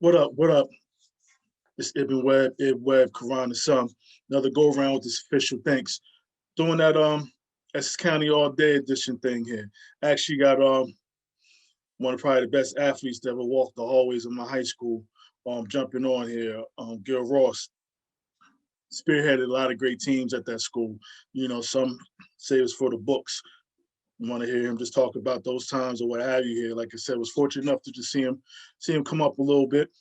What up? What up? It's Ibn Webb, Quran and Some. Another go around with this official thanks. Doing that Essex County all day edition thing here. Actually got one of probably the best athletes that ever walked the hallways of my high school jumping on here. Gil Ross spearheaded a lot of great teams at that school. You know, some say it was for the books. You want to hear him just talk about those times or what have you here. Like I said, was fortunate enough to just see him come up a little bit.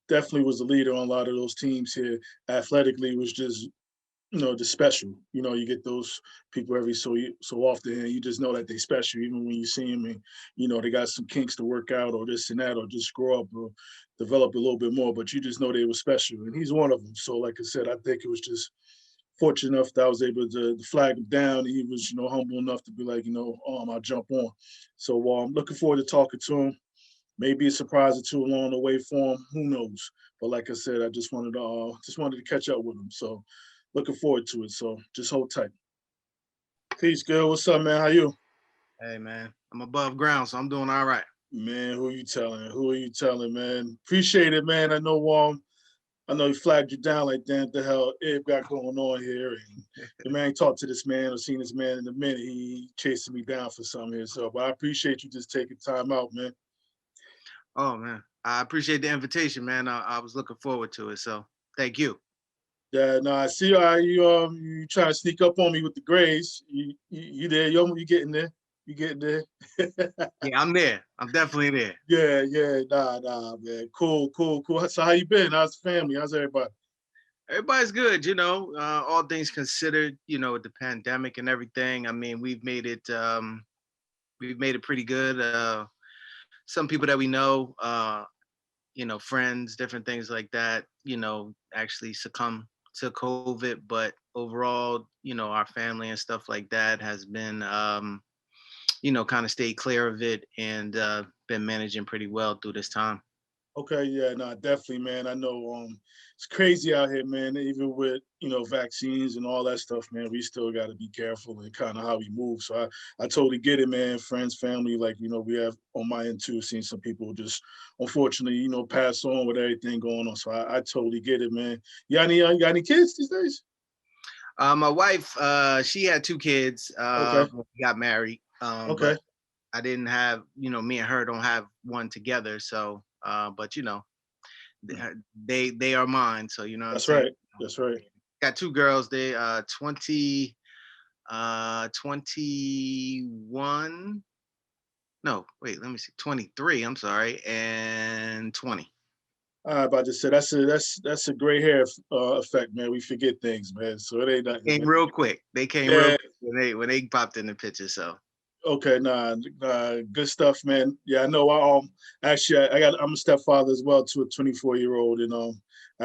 Definitely was the leader on a lot of those teams here. Athletically was just just special. You get those people every so often, and you just know that they special, even when you see them, and they got some kinks to work out, or this and that, or just grow up or develop a little bit more. But you just know they were special, and he's one of them. So, like I said, I think it was just fortunate enough that I was able to flag him down. He was, humble enough to be like, I'll jump on. So I'm looking forward to talking to him. Maybe a surprise or two along the way for him. Who knows? But like I said, I just wanted to catch up with him. So looking forward to it. So just hold tight. Peace, girl. What's up, man? How you? Hey man, I'm above ground, so I'm doing all right. Man, who are you telling? Who are you telling, man? Appreciate it, man. I know he flagged you down like, damn, what the hell Ib got going on here. And the man ain't talked to this man or seen this man in a minute. He chasing me down for something here. So, but I appreciate you just taking time out, man. Oh man, I appreciate the invitation, man. I was looking forward to it, so thank you. Yeah, no, I see how you trying to sneak up on me with the grades. You there, yo, you getting there. You getting there. Yeah, I'm there. I'm definitely there. Yeah, nah, man. Cool. So how you been? How's the family? How's everybody? Everybody's good, all things considered, with the pandemic and everything. I mean, we've made it pretty good. Some people that we know, friends, different things like that, actually succumb to COVID. But overall, our family and stuff like that has been, kind of stayed clear of it and been managing pretty well through this time. Okay, yeah, no, definitely, man. I know it's crazy out here, man. Even with, vaccines and all that stuff, man, we still gotta be careful and kind of how we move. So I totally get it, man. Friends, family, like, we have on my end too, seen some people just unfortunately, pass on with everything going on. So I totally get it, man. You got any kids these days? My wife, she had two kids. Okay, Got married, okay. but I didn't have, me and her don't have one together. So, but they are mine. So you know what I'm That's saying. right. That's right. Got two girls. They 21. No, wait, let me see. 23. I'm sorry, and 20. I about to say that's a gray hair effect, man. We forget things, man. So it ain't nothing, Came man. real quick. They came real Yeah. quick when they popped in the picture. So Okay. Nah. Good stuff, man. Yeah, I know. Actually, I'm a stepfather as well to a 24-year-old, and I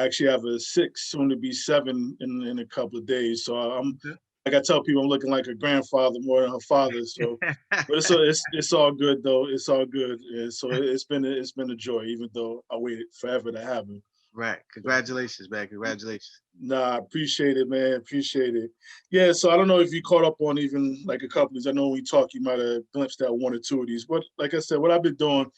actually have a 6, soon to be 7 in a couple of days. So I'm like I tell people, I'm looking like a grandfather more than her father. So, but it's all good though. It's all good. And so it's been a joy, even though I waited forever to have it. right. So, Congratulations, man. Congratulations. nah, appreciate it, man. Appreciate it. Yeah, so I don't know if you caught up on even like a couple of these. I know when we talked, you might have glimpsed at one or two of these. But like I said, what I've been doing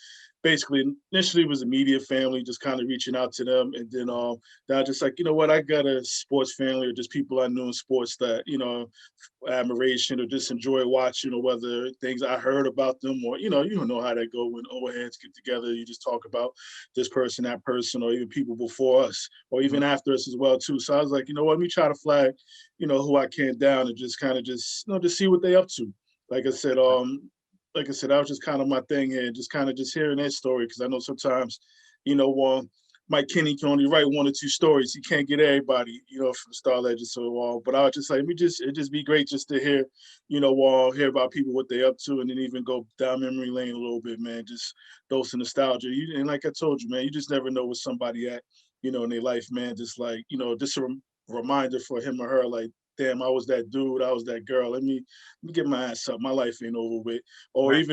basically initially was immediate family, just kind of reaching out to them. And then I just like, you know what, I got a sports family or just people I knew in sports that, admiration or just enjoy watching, or whether things I heard about them, or you don't know how that go when old heads get together. You just talk about this person, that person, or even people before us, or even after us as well too. So I was like, let me try to flag, who I can down, and just kind of just see what they up to. Like I said, that was just kind of my thing here, just kind of just hearing that story, because I know sometimes, Mike Kinney can only write 1 or 2 stories. He can't get everybody, from Star Legend. So, but I was just like, it'd just be great just to hear, hear about people, what they up to, and then even go down memory lane a little bit, man. Just dose of nostalgia. And like I told you, man, you just never know where somebody at, in their life, man. Just like, just a reminder for him or her, like, damn, I was that dude, I was that girl. Let me get my ass up. My life ain't over with. Or Right.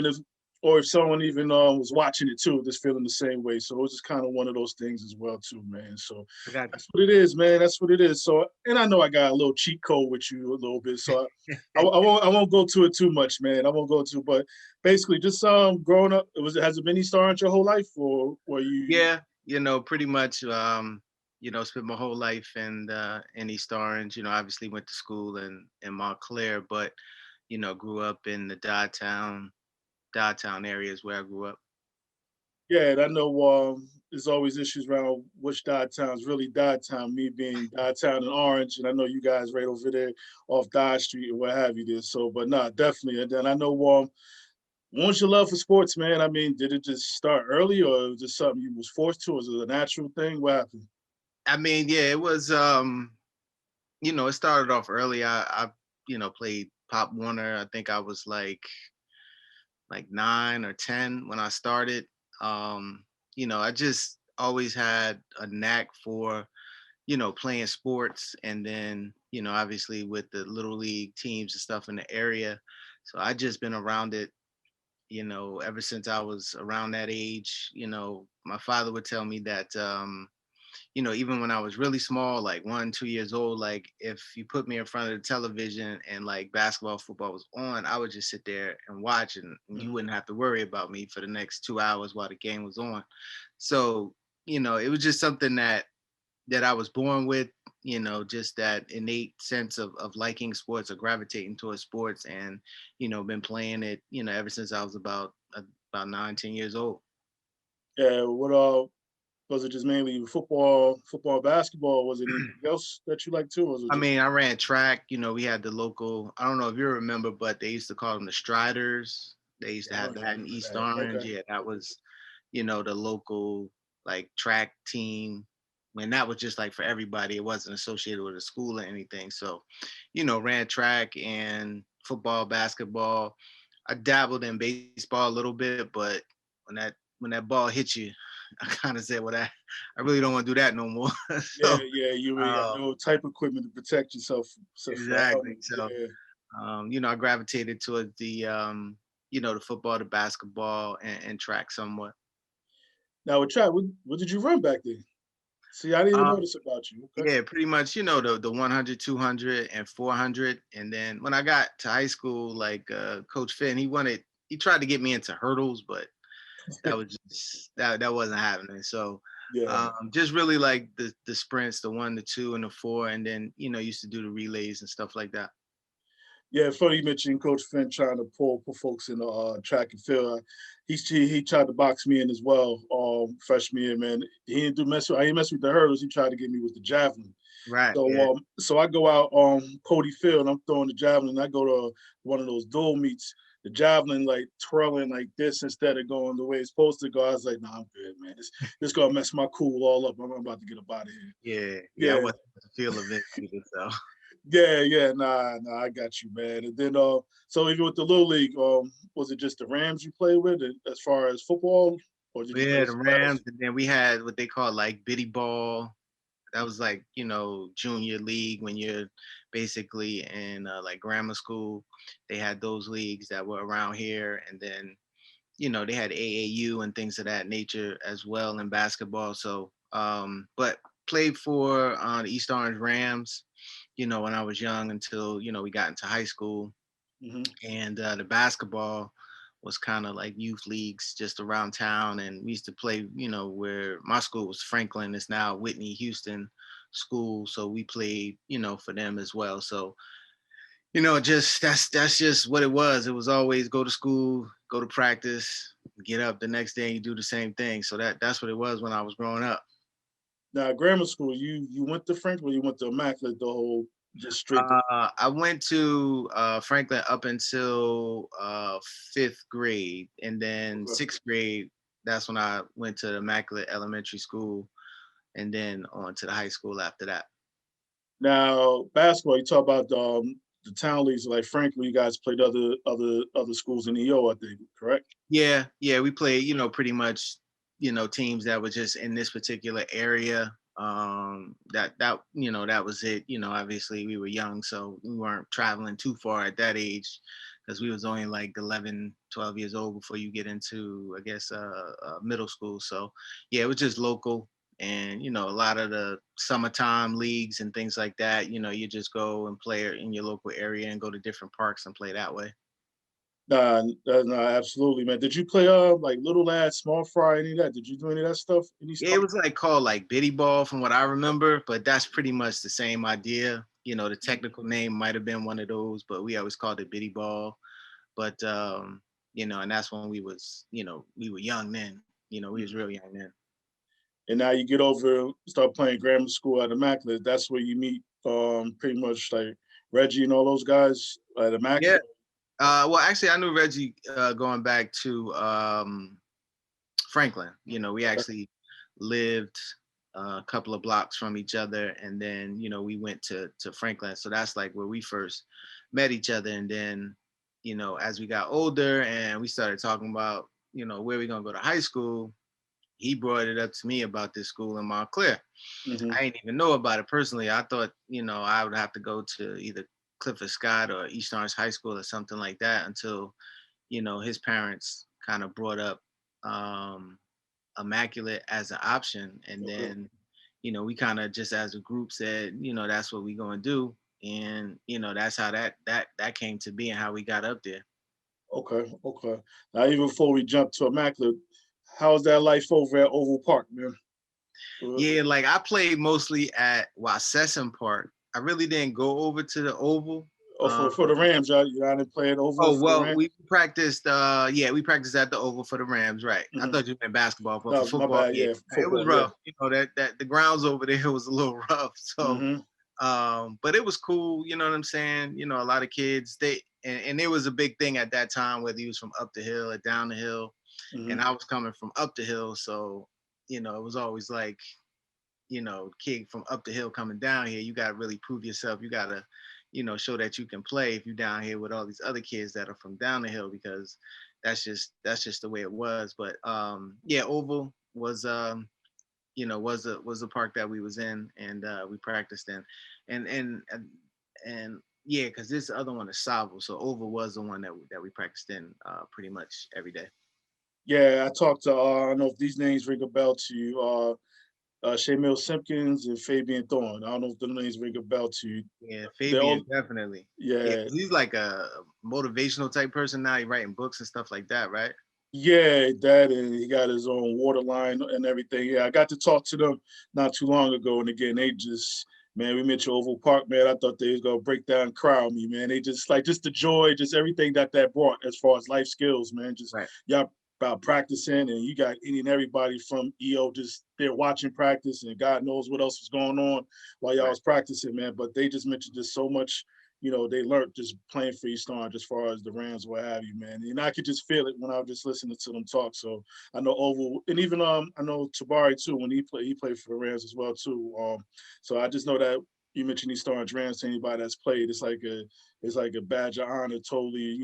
or if someone even was watching it too, just feeling the same way. So it was just kind of one of those things as well too, man. So I got that's what it is, man. That's what it is. So, and I know I got a little cheat code with you a little bit, so you. I won't go to it too much, man. I won't go to, but basically just growing up. Has it been East Orange your whole life, or were you? Yeah, pretty much. Spent my whole life in East Orange. Obviously went to school in Montclair, but grew up in the downtown areas where I grew up. Yeah, and I know there's always issues around which Dodgetown's really Dodgetown, me being Dodgetown and Orange, and I know you guys right over there off Dodge Street and what have you there. So, but nah, definitely. And then I know once your love for sports, man, I mean, did it just start early or was it something you was forced to? Was it a natural thing? What happened? I mean, yeah, it was. It started off early. I played Pop Warner. I think I was like 9 or 10 when I started. I just always had a knack for playing sports, and then obviously with the little league teams and stuff in the area. So I just been around it, ever since I was around that age. My father would tell me that even when I was really small, like 1, 2 years old, like if you put me in front of the television and like basketball, football was on, I would just sit there and watch, and you Mhm. wouldn't have to worry about me for the next 2 hours while the game was on. So, it was just something that I was born with, just that innate sense of liking sports or gravitating towards sports, and, been playing it, ever since I was about 9, 10 years old. Yeah, what was it just mainly football, basketball? Or was it anything else that you like too? Or was it I just mean, I ran track. We had the local, I don't know if you remember, but they used to call them the Striders. They used to I have don't that in remember East that. Orange. Okay. Yeah, that was, the local like track team. And that was just like for everybody. It wasn't associated with a school or anything. So, ran track and football, basketball. I dabbled in baseball a little bit, but when that ball hit you, I kind of said, well, I really don't want to do that no more. Yeah, So, yeah, you really got um, no type of equipment to protect yourself except for a exactly. helmet. So, Yeah. I gravitated towards the football, the basketball, and track somewhat. Now with track, what did you run back then? See, I didn't even Um, notice about you. Okay. yeah, pretty much, the 100, 200, and 400. And then when I got to high school, like Coach Finn, he tried to get me into hurdles, but that was just that wasn't happening. So Yeah. just really like the sprints, the 1, the 2, and the 4, and then used to do the relays and stuff like that. Yeah, funny you mentioned Coach Finn trying to pull folks in the track and field. He tried to box me in as well. Freshman year, man. He didn't do mess with. I didn't mess with the hurdles. He tried to get me with the javelin. Right. Yeah. So I go out Cody Field. I'm throwing the javelin. I go to one of those dual meets. The javelin like twirling like this instead of going the way it's supposed to go. I was like, nah, I'm good, man. This gonna mess my cool all up. I'm about to get up out of here. Yeah. Yeah. I Yeah. wasn't the feel of it either. So. Yeah, yeah, nah, I got you, man. And then, so even with the little league, was it just the Rams you played with, as far as football, or did you play Yeah, with the somebody Rams, else? and then we had what they call like biddy ball. That was like, junior league when you're basically in like grammar school. They had those leagues that were around here, and then they had AAU and things of that nature as well in basketball. So, but played for the East Orange Rams, when I was young until we got into high school, Hmm. and the basketball was kind of like youth leagues just around town, and we used to play where my school was Franklin, it's now Whitney Houston school, so we played for them as well. So just that's just what it was always go to school, go to practice, get up the next day and you do the same thing. So that's what it was when I was growing up. Now, grammar school, you went to Franklin, you went to Immaculate, the whole just straight to. I went to Franklin up until 5th grade, and then Okay. 6th grade. That's when I went to the Immaculate Elementary School, and then on to the high school after that. Now, basketball, you talk about the town leagues like Franklin. You guys played other schools in EO, I think, correct? Yeah, yeah, we played, pretty much, teams that were just in this particular area. That was it. Obviously we were young, so we weren't traveling too far at that age, because we was only like 11, 12 years old before you get into, I guess, middle school. So yeah, it was just local. And a lot of the summertime leagues and things like that, you just go and play in your local area and go to different parks and play that way. Nah, absolutely, man. Did you play like little lad, small fry, any of that? Did you do any of that stuff? Any Yeah, stuff? it was like called like Biddy Ball from what I remember, but that's pretty much the same idea. The technical name might have been one of those, but we always called it Biddy Ball. But and that's when we were young then. We was real young then. And now you get over, start playing grammar school at Immaculate. That's where you meet pretty much like Reggie and all those guys at Yeah. Immaculate. Well, actually, I knew Reggie going back to Franklin. We Okay. actually lived a couple of blocks from each other, and then we went to Franklin. So that's like where we first met each other. And then as we got older and we started talking about where we gonna go to high school, he brought it up to me about this school in Montclair. Hmm. I didn't even know about it personally. I thought I would have to go to either Clifford Scott or East Orange High School or something like that until his parents kind of brought up um, Immaculate as an option. And Okay. then we kind of just as a group said that's what we gonna do. And that's how that came to be and how we got up there. Okay. Okay. Now, even before we jump to Immaculate, how's that life over at Oval Park, man? Yeah, like I played mostly at Wassesson Park. I really didn't go over to the Oval. Oh, for the Rams, y'all didn't play at Oval Oh for the well, Rams? we practiced. Yeah, we practiced at the Oval for the Rams, right? I Hmm. thought you meant basketball, but for No, my football, bad. yeah, Yeah, it was football. Yeah. rough. That the grounds over there was a little rough. So, Hmm. but it was cool. You know what I'm saying? A lot of kids and it was a big thing at that time whether he was from up the hill or down the hill, and Hmm. I was coming from up the hill, so it was always like kid from up the hill coming down here, you got to really prove yourself. You got to, show that you can play if you're down here with all these other kids that are from down the hill, because that's just the way it was. But yeah, Oval was was a park that we was in, and we practiced in, and yeah, because this other one is Salvo, so Oval was the one that we practiced in pretty much every day. Yeah, I talked to. I don't know if these names ring a bell to you. Shamil Simpkins and Fabian Thorne. I don't know if the names ring a bell to you. Yeah, They all, Fabian definitely. Yeah, yeah, 'cause he's like a motivational type person now. He's writing books and stuff like that, right? yeah, that, and he got his own water line and everything. Yeah, I got to talk to them not too long ago, and again, they just, man, we met you Oval Park, man. I thought they was gonna break down and cry on me, man. They just like just the joy, just everything that brought as far as life skills, man. Just Right, y'all about practicing, and you got any and everybody from EO just there watching practice, and God knows what else was going on while y'all right. was practicing, man. But they just mentioned just so much, they learned just playing for East Orange as far as the Rams, what have you, man. And I could just feel it when I was just listening to them talk. So I know Oval, and even I know Tabari too when he played for the Rams as well too. So I just know that you mentioned East Orange Rams to anybody that's played, it's like a badge of honor, totally,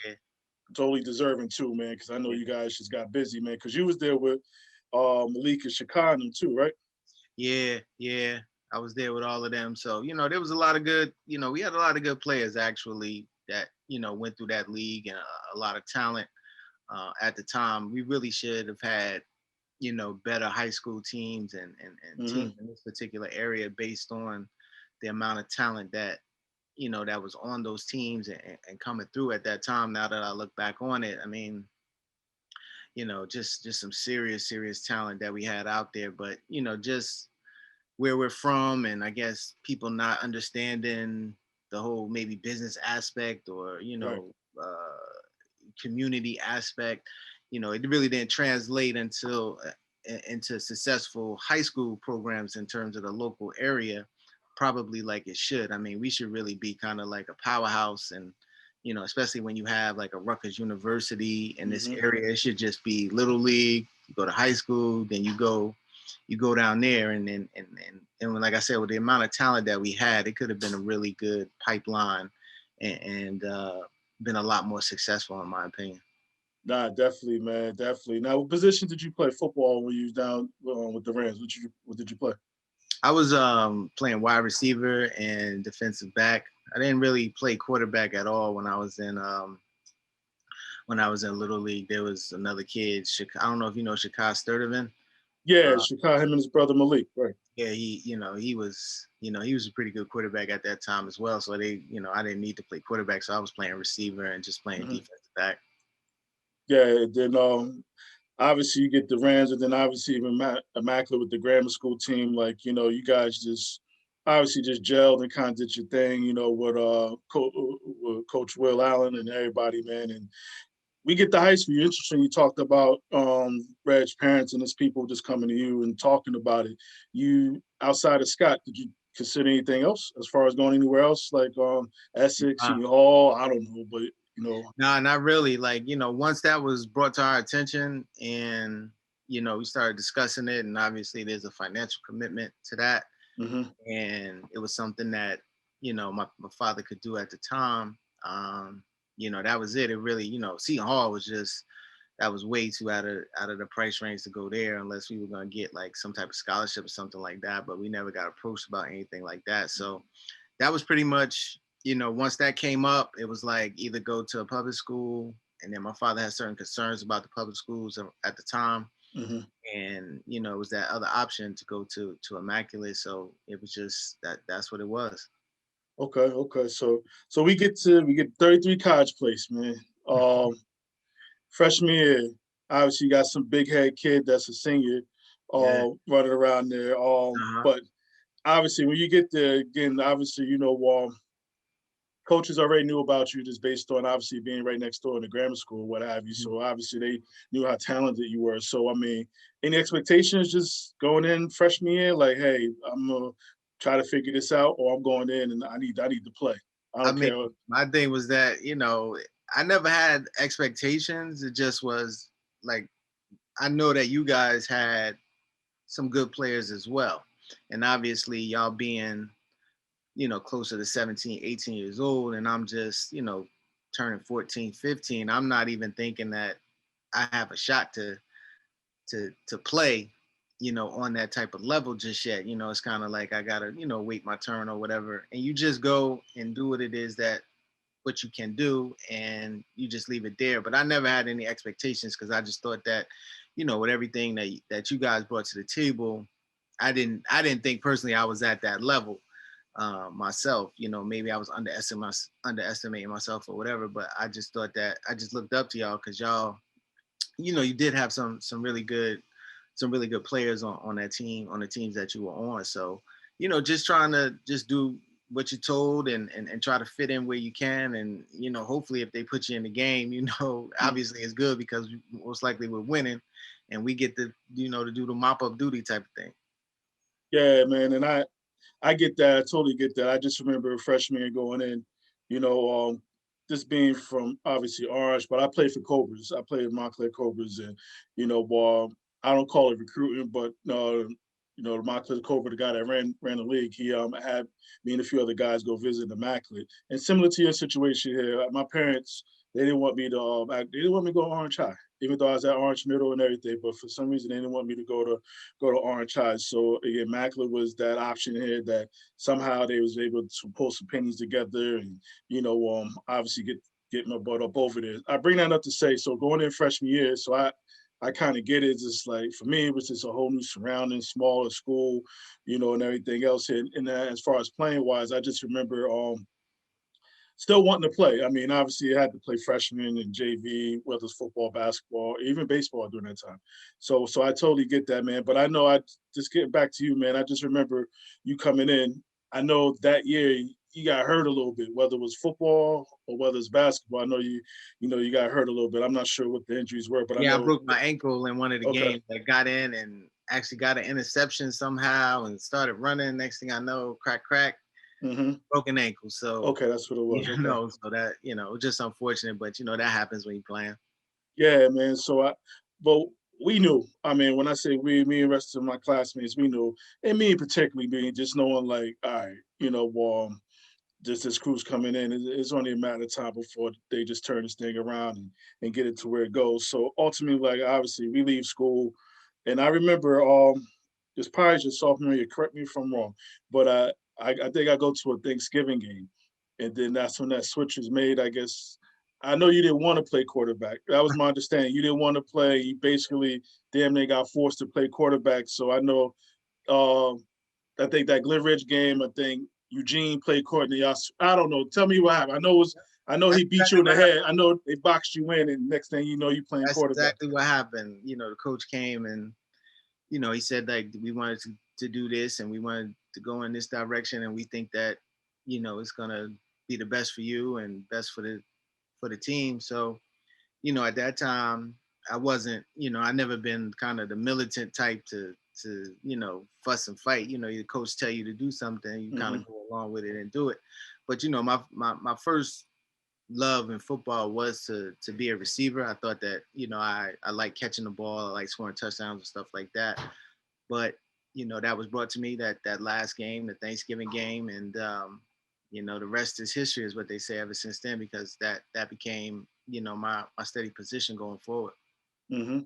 Yeah, totally deserving too, man. Because I know yeah, you guys just got busy, man. Because you was there with Malik and Shakhan too, right? yeah, yeah. I was there with all of them, so there was a lot of good. We had a lot of good players actually that went through that league, and a lot of talent at the time. We really should have had better high school teams and Hmm. teams in this particular area based on the amount of talent that was on those teams and coming through at that time. Now that I look back on it, I mean, just some serious talent that we had out there. But just where we're from, and I guess people not understanding the whole maybe business aspect or Right. community aspect. It really didn't translate until into successful high school programs in terms of the local area, probably like it should. I mean, we should really be kind of like a powerhouse, and especially when you have like a Rutgers University in this Hmm. area, it should just be little league. You go to high school, then you go down there, and like I said, with the amount of talent that we had, it could have been a really good pipeline, and been a lot more successful in my opinion. Nah, definitely, man, definitely. Now, what position did you play football when you was down with the Rams? What did you play? I was playing wide receiver and defensive back. I didn't really play quarterback at all when I was in Little League. There was another kid. I don't know if you know Shakai Sturdivant. Yeah, Uh, Chicago, him and his brother Malik, right? yeah, he was a pretty good quarterback at that time as well. So I didn't need to play quarterback, so I was playing receiver and just playing Hmm. defensive back. Yeah, then obviously you get the Rams, and then obviously even Immaculate with the grammar school team. Like, you guys just obviously just gelled and kind of did your thing, with Coach Will Allen and everybody, man. And we get to high school. Interesting. You talked about Reg's parents and his people just coming to you and talking about it. You outside of Scott, did you consider anything else as far as going anywhere else, like Essex, Uh, City Hall? I don't know, but you know. no, not really. Like, once that was brought to our attention and, we started discussing it, and obviously there's a financial commitment to that. Hmm. And it was something that, my father could do at the time. That was it. It really, Seton Hall was just, that was way too out of the price range to go there unless we were going to get like some type of scholarship or something like that. But we never got approached about anything like that. So that was pretty much, once that came up, it was like either go to a public school, and then my father had certain concerns about the public schools at the time, Hmm. and it was that other option to go to Immaculate. So it was just that's what it was. Okay, okay. So we get 33 college place, man. Um, Freshman year, obviously you got some big head kid that's a senior, Yeah. running around there. Uh-huh. But obviously when you get there again, obviously coaches already knew about you just based on obviously being right next door in the grammar school, what have you. Mhm. So obviously they knew how talented you were. So I mean, any expectations just going in freshman year, like, hey, I'm gonna try to figure this out, or I'm going in and I need to play. I I don't mean, care. my thing was that, I never had expectations. It just was like, I know that you guys had some good players as well. And obviously y'all being, closer to 17, 18 years old, and I'm just, turning 14, 15. I'm not even thinking that I have a shot to play, on that type of level just yet. It's kind of like I gotta, wait my turn or whatever. And you just go and do what it is that what you can do, and you just leave it there. But I never had any expectations because I just thought that, with everything that you guys brought to the table, I didn't think personally I was at that level myself. Maybe I was underestimating myself or whatever. But I just thought that I just looked up to y'all because y'all, you did have some really good players on that team, on the teams that you were on. So, just trying to just do what you're told, and try to fit in where you can. And, hopefully if they put you in the game, obviously it's good because most likely we're winning, and we get to do the mop up duty type of thing. Yeah, man, and I get that. I totally get that. I just remember freshman year going in, you know, um, just being from obviously Orange, but I played for Cobras. I played Montclair Cobras, and I don't call it recruiting, but the Montclair Cobra, the guy that ran the league, he had me and a few other guys go visit Immaculate. And similar to your situation here, my parents they didn't want me to they didn't want me to go to Orange High, even though I was at Orange Middle and everything. But for some reason, they didn't want me to go to Orange High. So again, Immaculate was that option here that somehow they was able to pull some pennies together and obviously get my butt up over there. I bring that up to say, so going in freshman year, so I kind of get it. It's just like for me, it was just a whole new surrounding, smaller school, and everything else. And as far as playing wise, I just remember still wanting to play. I mean, obviously, I had to play freshman and JV, whether it's football, basketball, even baseball during that time. So I totally get that, man. But I know I just getting back to you, man. I just remember you coming in. I know that year you got hurt a little bit, whether it was football or whether it's basketball. I know you got hurt a little bit. I'm not sure what the injuries were, but I Yeah, I know. broke my ankle in one of the Okay. games that got in, and actually got an interception somehow and started running. Next thing I know, crack, crack, Hmm. broken ankle. So, Okay, that's what it was. Okay. so that, just unfortunate, but that happens when you're playing. Yeah, man. But we knew. I mean, when I say we, me and the rest of my classmates, we knew, and me particularly, being just knowing, like, all right, just this crew's coming in. It's only a matter of time before they just turn this thing around and get it to where it goes. So ultimately, like, obviously, we leave school, and I remember, it's probably your sophomore year. Correct me if I'm wrong, but I think I go to a Thanksgiving game, and then that's when that switch was made. I guess I know you didn't want to play quarterback. That was my understanding. You didn't want to play. You basically damn near got forced to play quarterback. So I know. Um, I think that Glen Ridge game. I think Eugene played Courtney. I don't know. Tell me what happened. I know it was. I know That's he beat you exactly in the head. I know they boxed you in, and next thing you know, you playing that's quarterback. exactly what happened. The coach came and he said like we wanted to do this and we wanted to go in this direction and we think that it's gonna be the best for you and best for the team. So at that time I wasn't, I never been kind of the militant type to fuss and fight. Your coach tell you to do something, you kind Mm-hmm. of go along with it and do it. But my first love in football was to be a receiver. I thought that I like catching the ball, I like scoring touchdowns and stuff like that. But that was brought to me that last game, the Thanksgiving game, and the rest is history, is what they say ever since then, because that became my steady position going forward. Mm-hmm.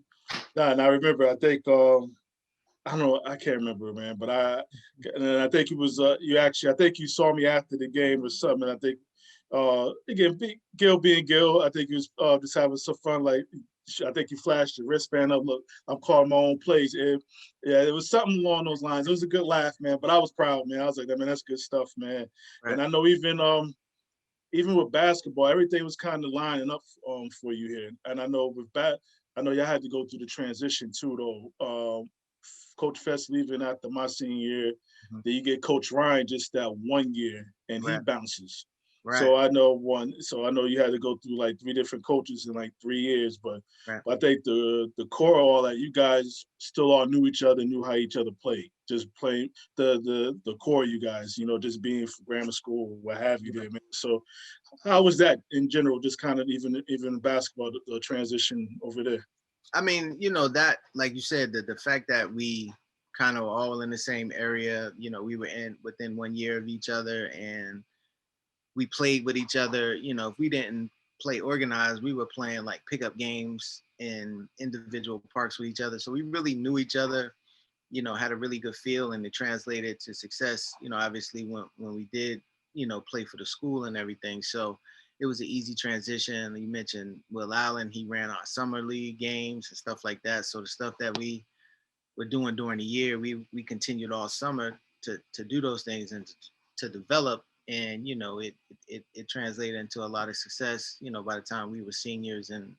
Nah, and I remember. I think I don't know. I can't remember, man. But and I think it was you actually. I think you saw me after the game or something. I think again, Gil being Gil. I think he was just having some fun. Like I think he flashed the wristband up. Look, I'm calling my own plays. Yeah, it was something along those lines. It was a good laugh, man. But I was proud, man. I was like, man, that's good stuff, man. Right. And I know even with basketball, everything was kind of lining up for you here. And I know I know y'all had to go through the transition too, though. Coach Fest leaving after my senior year. Mhm. Then you get Coach Ryan just that 1 year, and he Right. bounces. Right. So I know you had to go through like 3 different coaches in like 3 years, Right. but I think the core of all that, you guys still all knew each other, knew how each other played. Just playing the core of you guys, just being from grammar school, what have you there, man. So how was that in general? Just kind of even basketball, the transition over there. I mean, that, like you said, the fact that we kind of all in the same area, we were in within 1 year of each other and we played with each other. If we didn't play organized, we were playing like pickup games in individual parks with each other. So we really knew each other, had a really good feel, and it translated to success, obviously when we did, play for the school and everything. So it was an easy transition. You mentioned Will Allen, he ran our summer league games and stuff like that. So the stuff that we were doing during the year, we continued all summer to do those things and to develop. And it translated into a lot of success. By the time we were seniors and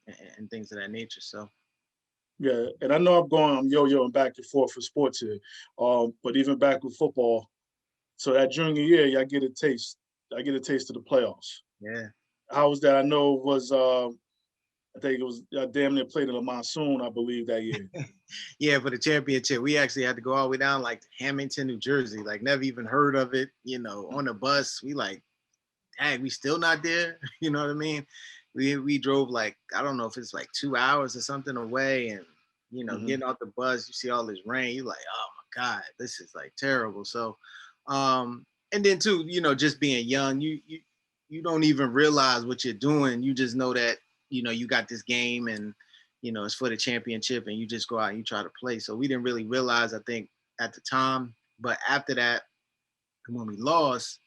things of that nature. So Yeah, and I know I'm yo-yoing back and forth for sports here, but even back with football. So that junior year, I get a taste. I get a taste of the playoffs. yeah. How was that? I know it was. I think it was damn near played in a monsoon, I believe, that year. Yeah, for the championship, we actually had to go all the way down like Hamilton, New Jersey. Like never even heard of it. On the bus, we like, hey, we still not there. You know what I mean? We drove like, I don't know if it's like 2 hours or something away, and Mm-hmm. getting off the bus, you see all this rain, you're like, oh my God, this is like terrible. So and then too, just being young, you don't even realize what you're doing. You just know that, you got this game and it's for the championship and you just go out and you try to play. So we didn't really realize, I think, at the time. But after that, when we lost,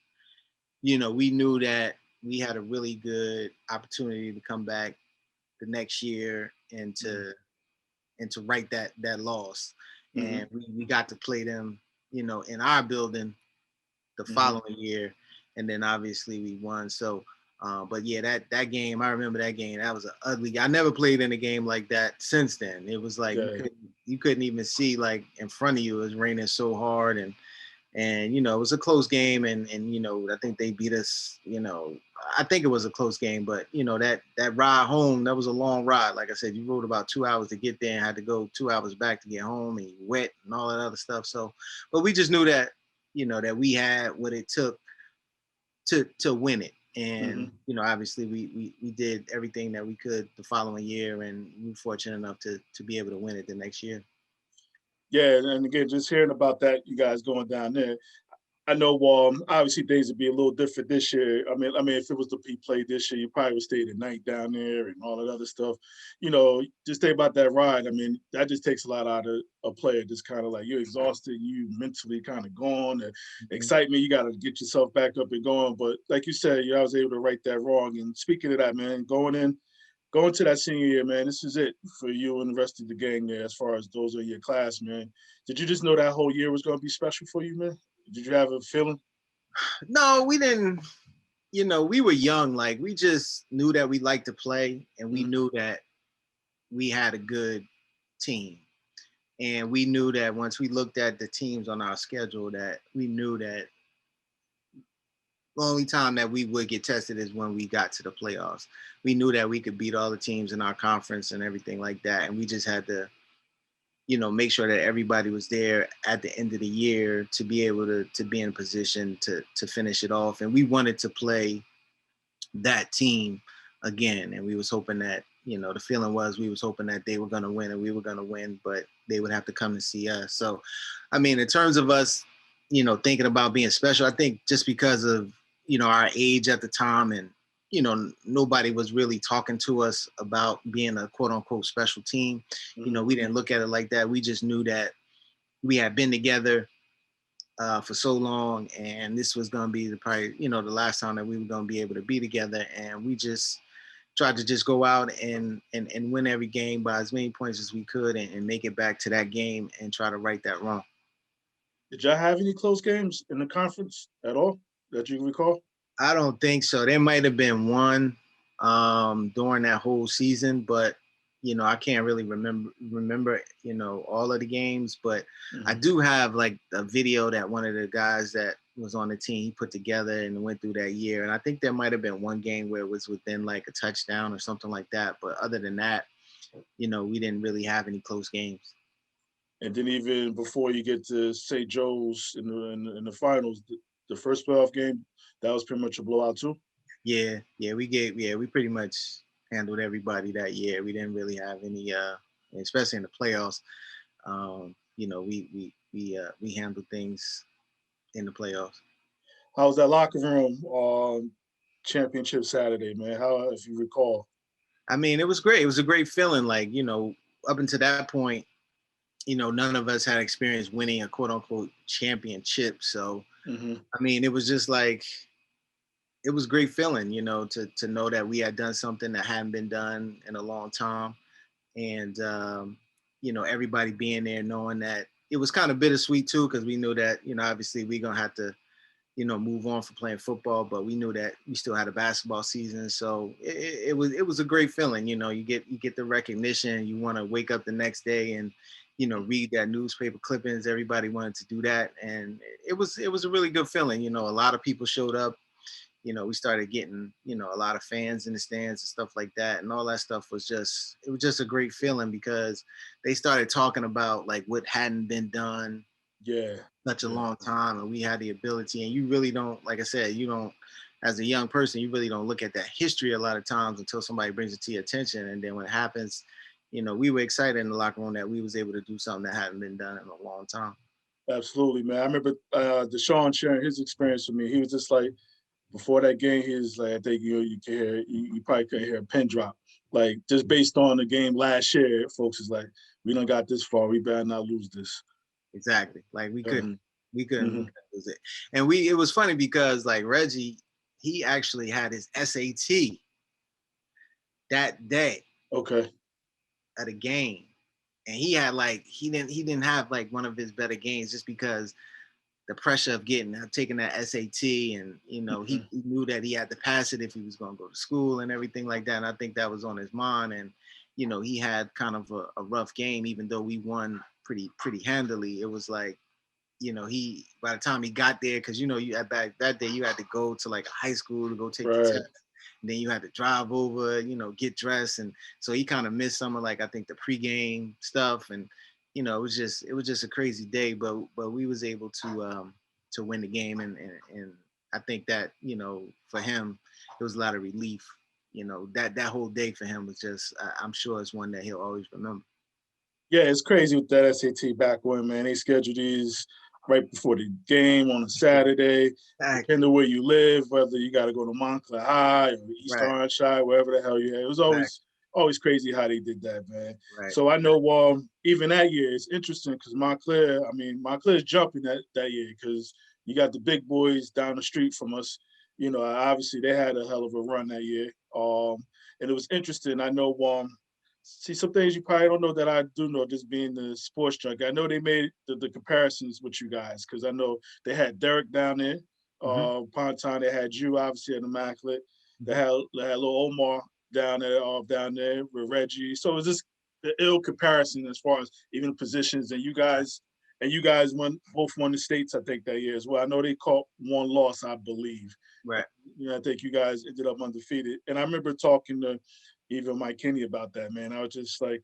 we knew that we had a really good opportunity to come back the next year and to right that loss. Mm-hmm. And we got to play them, in our building the Mm-hmm. following year, and then obviously we won. So, but yeah, that game, I remember that game. That was an ugly. I never played in a game like that since then. It was like Yeah. you couldn't even see like in front of you. It was raining so hard, and it was a close game, and I think they beat us. I think it was a close game, but that ride home, that was a long ride. Like I said, you rode about 2 hours to get there and had to go 2 hours back to get home, and you wet and all that other stuff. So, but we just knew that that we had what it took to win it. Mm-hmm. And obviously we did everything that we could the following year, and we were fortunate enough to be able to win it the next year. Yeah, and again, just hearing about that, you guys going down there. I know obviously things would be a little different this year. I mean, if it was to be played this year, you probably would stay the night down there and all that other stuff. Just think about that ride. I mean, that just takes a lot out of a player. Just kind of like you're exhausted, you mentally kind of gone. The Mhm. excitement, you got to get yourself back up and going. But like you said, I was able to right that wrong. And speaking of that, man, going to that senior year, man, this is it for you and the rest of the gang there. As far as those are your class, man. Did you just know that whole year was going to be special for you, man? Did you have a feeling? No, we didn't. We were young. Like we just knew that we liked to play, and we Mhm. knew that we had a good team. And we knew that once we looked at the teams on our schedule, that we knew that the only time that we would get tested is when we got to the playoffs. We knew that we could beat all the teams in our conference and everything like that. And we just had to, make sure that everybody was there at the end of the year to be able to be in a position to finish it off. And we wanted to play that team again. And we was hoping that, the feeling was we was hoping that they were going to win and we were going to win, but they would have to come to see us. So, I mean, in terms of us, thinking about being special, I think just because of, our age at the time and, nobody was really talking to us about being a quote unquote special team. Mhm. We didn't look at it like that. We just knew that we had been together for so long, and this was going to be probably the last time that we were going to be able to be together, and we just tried to just go out and win every game by as many points as we could and make it back to that game and try to right that wrong. Did y'all have any close games in the conference at all that you recall? I don't think so. There might have been one during that whole season, but I can't really remember all of the games. But I Mhm. do have like a video that one of the guys that was on the team he put together and went through that year. And I think there might have been one game where it was within like a touchdown or something like that. But other than that, we didn't really have any close games. And then even before you get to St. Joe's in the finals, the first playoff game, that was pretty much a blowout too. We pretty much handled everybody that year. We didn't really have any especially in the playoffs. We handled things in the playoffs. How was that locker room championship Saturday, man? How, if you recall? I mean, it was great. It was a great feeling. Like, up until that point, none of us had experience winning a quote unquote championship. So, Hmm. I mean, it was just like it was a great feeling, to know that we had done something that hadn't been done in a long time. And everybody being there knowing that it was kind of bittersweet too, because we knew that obviously we're gonna have to move on from playing football, but we knew that we still had a basketball season. So it was a great feeling. You get the recognition. You want to wake up the next day and read that newspaper clippings. Everybody wanted to do that, and it was a really good feeling. A lot of people showed up. We started getting a lot of fans in the stands and stuff like that, and all that stuff was just a great feeling because they started talking about like what hadn't been done Yeah, such a yeah, long time, and we had the ability. And you really don't, like I said, you don't, as a young person, you really don't look at that history a lot of times until somebody brings it to your attention. And then when it happens, we were excited in the locker room that we was able to do something that hadn't been done in a long time. absolutely, man. I remember Deshaun sharing his experience with me. He was just like, before that game, he was like, I think you can hear, you probably couldn't hear a pin drop. Like, just based on the game last year, folks is like, we don't got this far. We better not lose this. Exactly. Like we Yeah. couldn't, we couldn't, we Hmm. couldn't lose it. And it was funny because like Reggie, he actually had his SAT that day Okay. at a game, and he had like he didn't have like one of his better games just because the pressure of taking that SAT, and Hmm. he knew that he had to pass it if he was going to go to school and everything like that. And I think that was on his mind. And he had kind of a rough game, even though we won pretty handily. It was like he by the time he got there, because you had back that day you had to go to like a high school to go take the Right. test. And then you had to drive over, get dressed, and so he kind of missed some of like I think the pregame stuff, and it was just a crazy day, but we was able to win the game, and I think that for him it was a lot of relief. That whole day for him was just I'm sure it's one that he'll always remember. Yeah, it's crazy with that SAT back when, man. They scheduled these. right before the game on a Saturday, Exactly. depending where you live, whether you got to go to Montclair High or East Right. Orange High, wherever the hell you at. It was Exactly. always crazy how they did that, man. Right. So I know even that year it's interesting because Montclair's jumping that year because you got the big boys down the street from us. You know, obviously they had a hell of a run that year. And it was interesting. I know see some things you probably don't know that I do know, just being the sports junkie. I know they made the comparisons with you guys because I know they had Derek down there. Hmm. Upon time they had you obviously at Immaculate. Hmm. They had little Omar down there with Reggie. So it was just the ill comparison as far as even the positions and you guys both won the states, I think, that year as well. I know they caught one loss, I believe. Right. You know, I think you guys ended up undefeated. And I remember talking to even Mike Kenny about that, man. I was just like,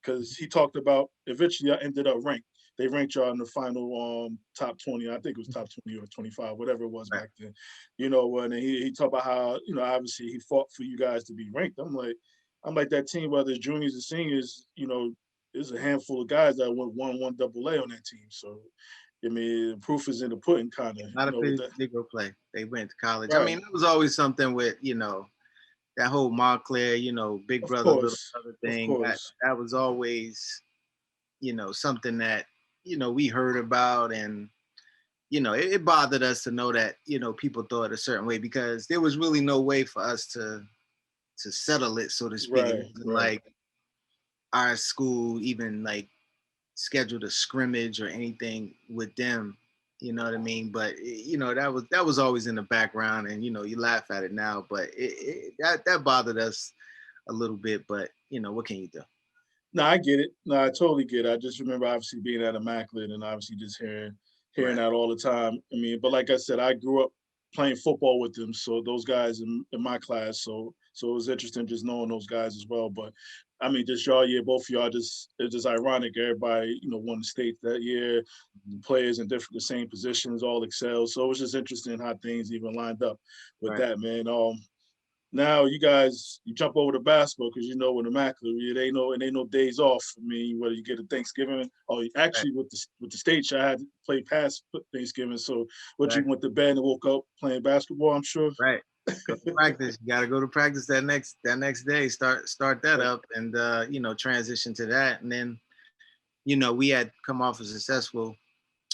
because he talked about eventually I ended up ranked. They ranked y'all in the final top 20. I think it was top 20 or 25, whatever it was Right. back then. You know, and he talked about how, you know, obviously he fought for you guys to be ranked. I'm like that team, whether it's juniors or seniors, you know, there's a handful of guys that went 1-1 AA on that team. So I mean, the proof is in the pudding, kind of, A lot you of know, with kids that. did go play. They went to college. I Right. mean, it was always something with, that whole Montclair, big Of brother, little course. brother Of thing. That course. that was always, something that, we heard about, and it bothered us to know that, people thought a certain way, because there was really no way for us to settle it, so to speak. It Right. wasn't Right. like our school even like scheduled a scrimmage or anything with them. You know what I mean? But that was always in the background, and you laugh at it now, but that bothered us a little bit. But what can you do? No, I get it. No, I totally get it. I just remember obviously being at Immaculate and obviously just hearing Right. that all the time. I mean, but like I said, I grew up playing football with them, so those guys in my class. So it was interesting just knowing those guys as well. But I mean, just y'all year, both of y'all just it's just ironic. Everybody, you know, won the state that year. The Mhm. players in the same positions all excel. So it was just interesting how things even lined up with Right. that, man. Now you jump over to basketball because you know with Immaculate, it ain't no days off. I mean, whether you get a Thanksgiving or Right. actually with the stage, I had to play past Thanksgiving. So what you Right. went to bed and woke up playing basketball, I'm sure. Right. Go to practice. You got to go to practice that next day. Start that Right. up, and transition to that, and then we had come off a successful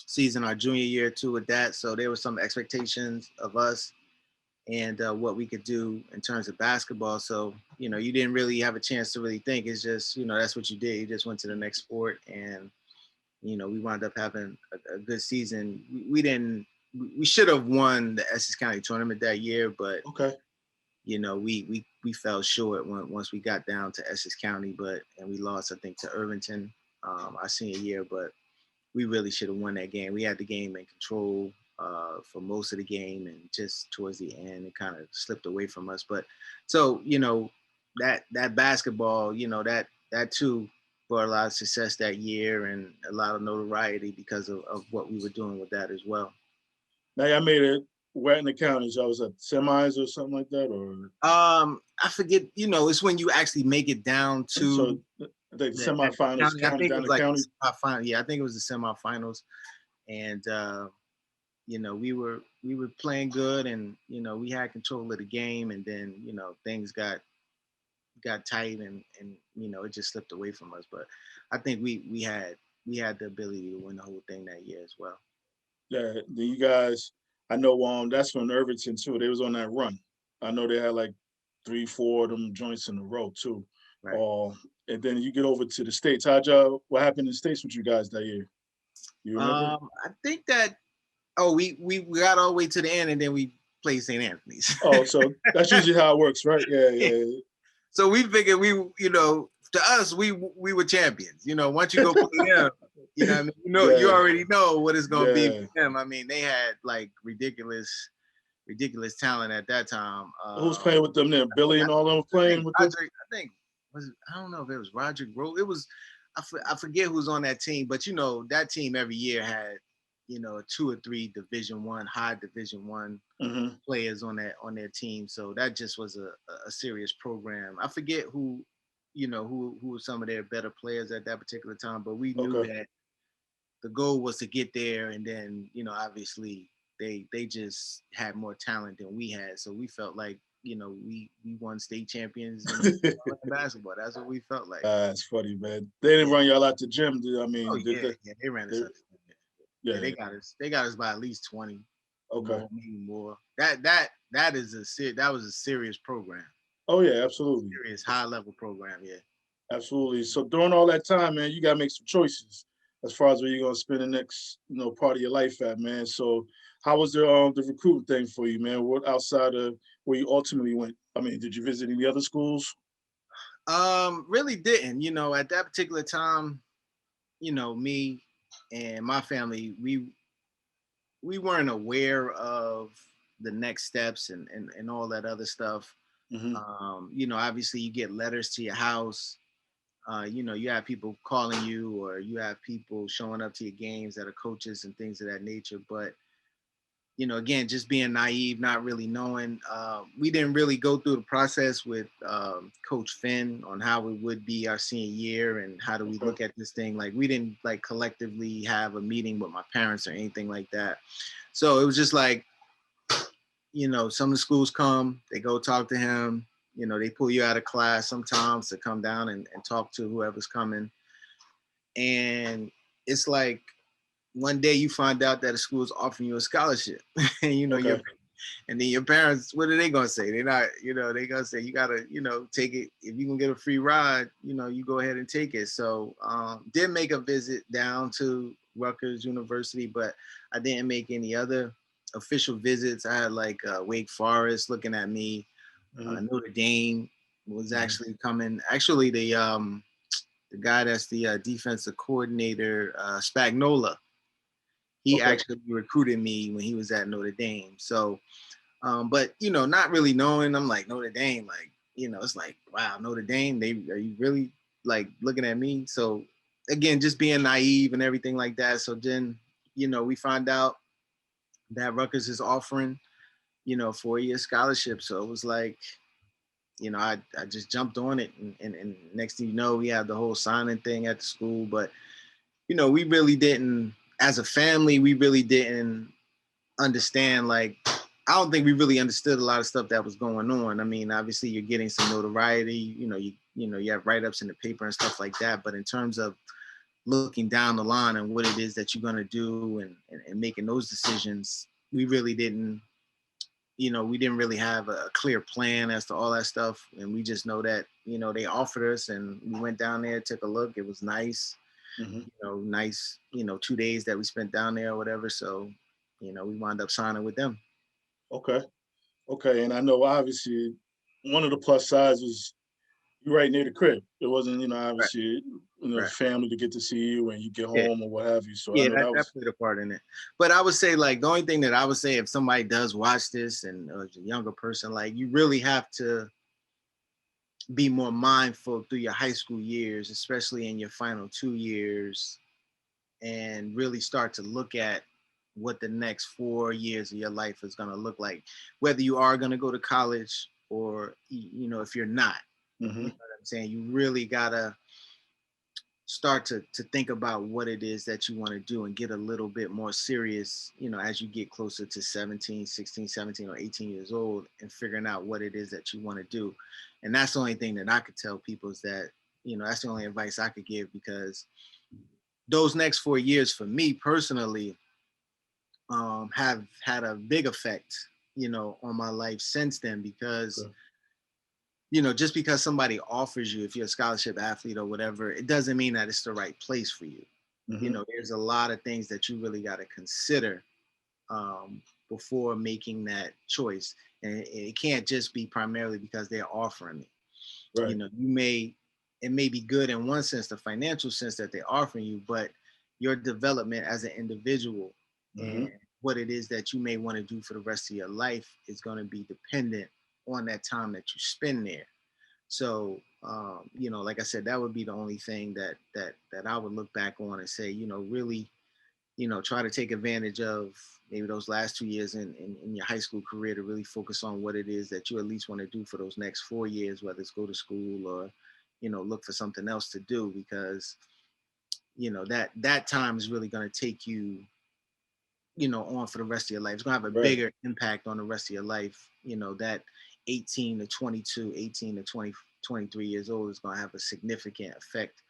season our junior year too with that, so there were some expectations of us and what we could do in terms of basketball. So you didn't really have a chance to really think. It's just that's what you did. You just went to the next sport, and we wound up having a good season. We didn't. We should have won the Essex County tournament that year, but Okay. we fell short once we got down to Essex County, and we lost, I think, to Irvington our senior year. But we really should have won that game. We had the game in control for most of the game, and just towards the end, it kind of slipped away from us. But so that basketball, that too brought a lot of success that year and a lot of notoriety because of what we were doing with that as well. Now y'all made it where in the counties? Y'all was at semis or something like that, or I forget. It's when you actually make it down so to I think that semifinals county. I counted think it down was the like county. the semifinal. Yeah, I think it was the semifinals, and we were playing good, and we had control of the game, and then things got tight, and it just slipped away from us. But I think we had the ability to win the whole thing that year as well. Yeah, you guys. I know. That's from Irvington too. They was on that run. I know they had like 3, 4 of them joints in a row too. Right. Uh, and then you get over to the states. How'd y'all? What happened in the states with you guys that year? You remember? I think that we got all the way to the end, and then we played St. Anthony's. Oh, so that's usually how it works, right? Yeah, yeah, So we figured to us, we were champions. Once you go play them, what I mean, you yeah, already know what it's gonna be yeah. with them. I mean, they had like ridiculous talent at that time. Who's playing with them then? Billy and all them I playing think with them? Roderick. I don't know if it was Roderick Rowe. It was I forget who's on that team, but that team every year had 2 or 3 Division 1, high Division 1 Hmm. players on their team. So that just was a serious program. I forget who were some of their better players at that particular time, but we knew Okay. that the goal was to get there, and then obviously they just had more talent than we had, so we felt like we won state champions in basketball. That's what we felt like. It's funny, man. They didn't Yeah. run y'all out the gym. I Oh mean, did yeah, they? yeah. They ran us they out. Yeah, yeah. they got us by at least 20 Okay. more, maybe more. That is that was a serious program, Oh yeah, absolutely. serious high level program. Yeah. Absolutely. So during all that time, man, you gotta make some choices as far as where you're gonna spend the next, part of your life at, man. So how was the recruiting thing for you, man? What outside of where you ultimately went? I mean, did you visit any other schools? Really didn't. At that particular time, me and my family, we weren't aware of the next steps and all that other stuff. Hmm. Obviously you get letters to your house. You have people calling you, or you have people showing up to your games that are coaches and things of that nature. But again, just being naive, not really knowing. We didn't really go through the process with Coach Finn on how it would be our senior year and how do we Okay. look at this thing. Like, we didn't like collectively have a meeting with my parents or anything like that. So it was just like, some of the schools come, they go talk to him. They pull you out of class sometimes to come down and talk to whoever's coming. And it's like one day you find out that a school is offering you a scholarship, and you're Okay. and then your parents, what are they gonna say? They're not, they gonna say you gotta, take it. If you can get a free ride, you go ahead and take it. So did make a visit down to Rutgers University, but I didn't make any other official visits. I had like Wake Forest looking at me. Hmm. Notre Dame was Hmm. actually coming. Actually, the guy that's the defensive coordinator, Spagnola, he Okay. actually recruited me when he was at Notre Dame. So but not really knowing, I'm like, Notre Dame, like, it's like, wow, Notre Dame, they are you really like looking at me? So again, just being naive and everything like that. So then, we find out that Rutgers is offering, 4-year scholarship. So it was like, I just jumped on it, and next thing you know, we had the whole signing thing at the school. But we really didn't, as a family, we really didn't understand, like, I don't think we really understood a lot of stuff that was going on. I mean, obviously you're getting some notoriety, you have write-ups in the paper and stuff like that, but in terms of looking down the line and what it is that you're going to do and making those decisions, we really didn't, we didn't really have a clear plan as to all that stuff. And we just know that, they offered us, and we went down there, took a look. It was nice, Hmm. nice, 2 days that we spent down there or whatever. So, we wound up signing with them. Okay. Okay. And I know obviously one of the plus sides was you're right near the crib. It wasn't, Right. obviously, Right. family to get to see you when you get Yeah. home or what have you. So I Yeah, know that, that that was played a part in it. But I would say, like, the only thing that I would say, if somebody does watch this and is a younger person, like, you really have to be more mindful through your high school years, especially in your final 2 years, and really start to look at what the next 4 years of your life is going to look like, whether you are going to go to college or, if you're not. You know hmm what I'm saying? You really got to start to think about what it is that you want to do and get a little bit more serious, as you get closer to 17, 16, 17, or 18 years old, and figuring out what it is that you want to do. And that's the only thing that I could tell people, is that, that's the only advice I could give, because those next 4 years for me personally have had a big effect, on my life since then. Because okay. just because somebody offers you, if you're a scholarship athlete or whatever, it doesn't mean that it's the right place for you. Hmm. There's a lot of things that you really got to consider before making that choice. And it can't just be primarily because they're offering me. Right. It may be good in one sense, the financial sense that they're offering you, but your development as an individual and Hmm. what it is that you may want to do for the rest of your life is going to be dependent on that time that you spend there. So, like I said, that would be the only thing that I would look back on and say, really, try to take advantage of maybe those last 2 years in your high school career, to really focus on what it is that you at least want to do for those next 4 years, whether it's go to school or, look for something else to do. Because that time is really going to take you, on for the rest of your life. It's going to have a Right. bigger impact on the rest of your life. That 18 to 22, 18 to 20, 23 years old is going to have a significant effect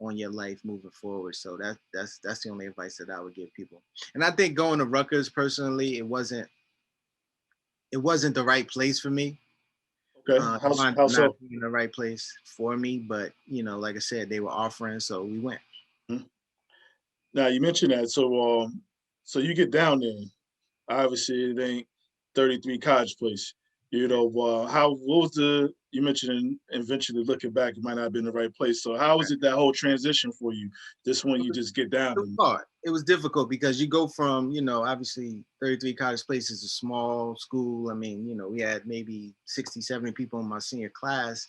on your life moving forward. So that's the only advice that I would give people. And I think going to Rutgers personally, it wasn't the right place for me. Okay. It wound up How not so? being the right place for me, but like I said, they were offering, so we went. Mhm. Now you mentioned that. So you get down there. Obviously, it ain't 33 College Place. What was you mentioned eventually looking back, it might not have been the right place. So how was it that whole transition for you? This one you just get down It was and hard. It was difficult because you go from, obviously 33 College Place is a small school. I mean, we had maybe 60, 70 people in my senior class.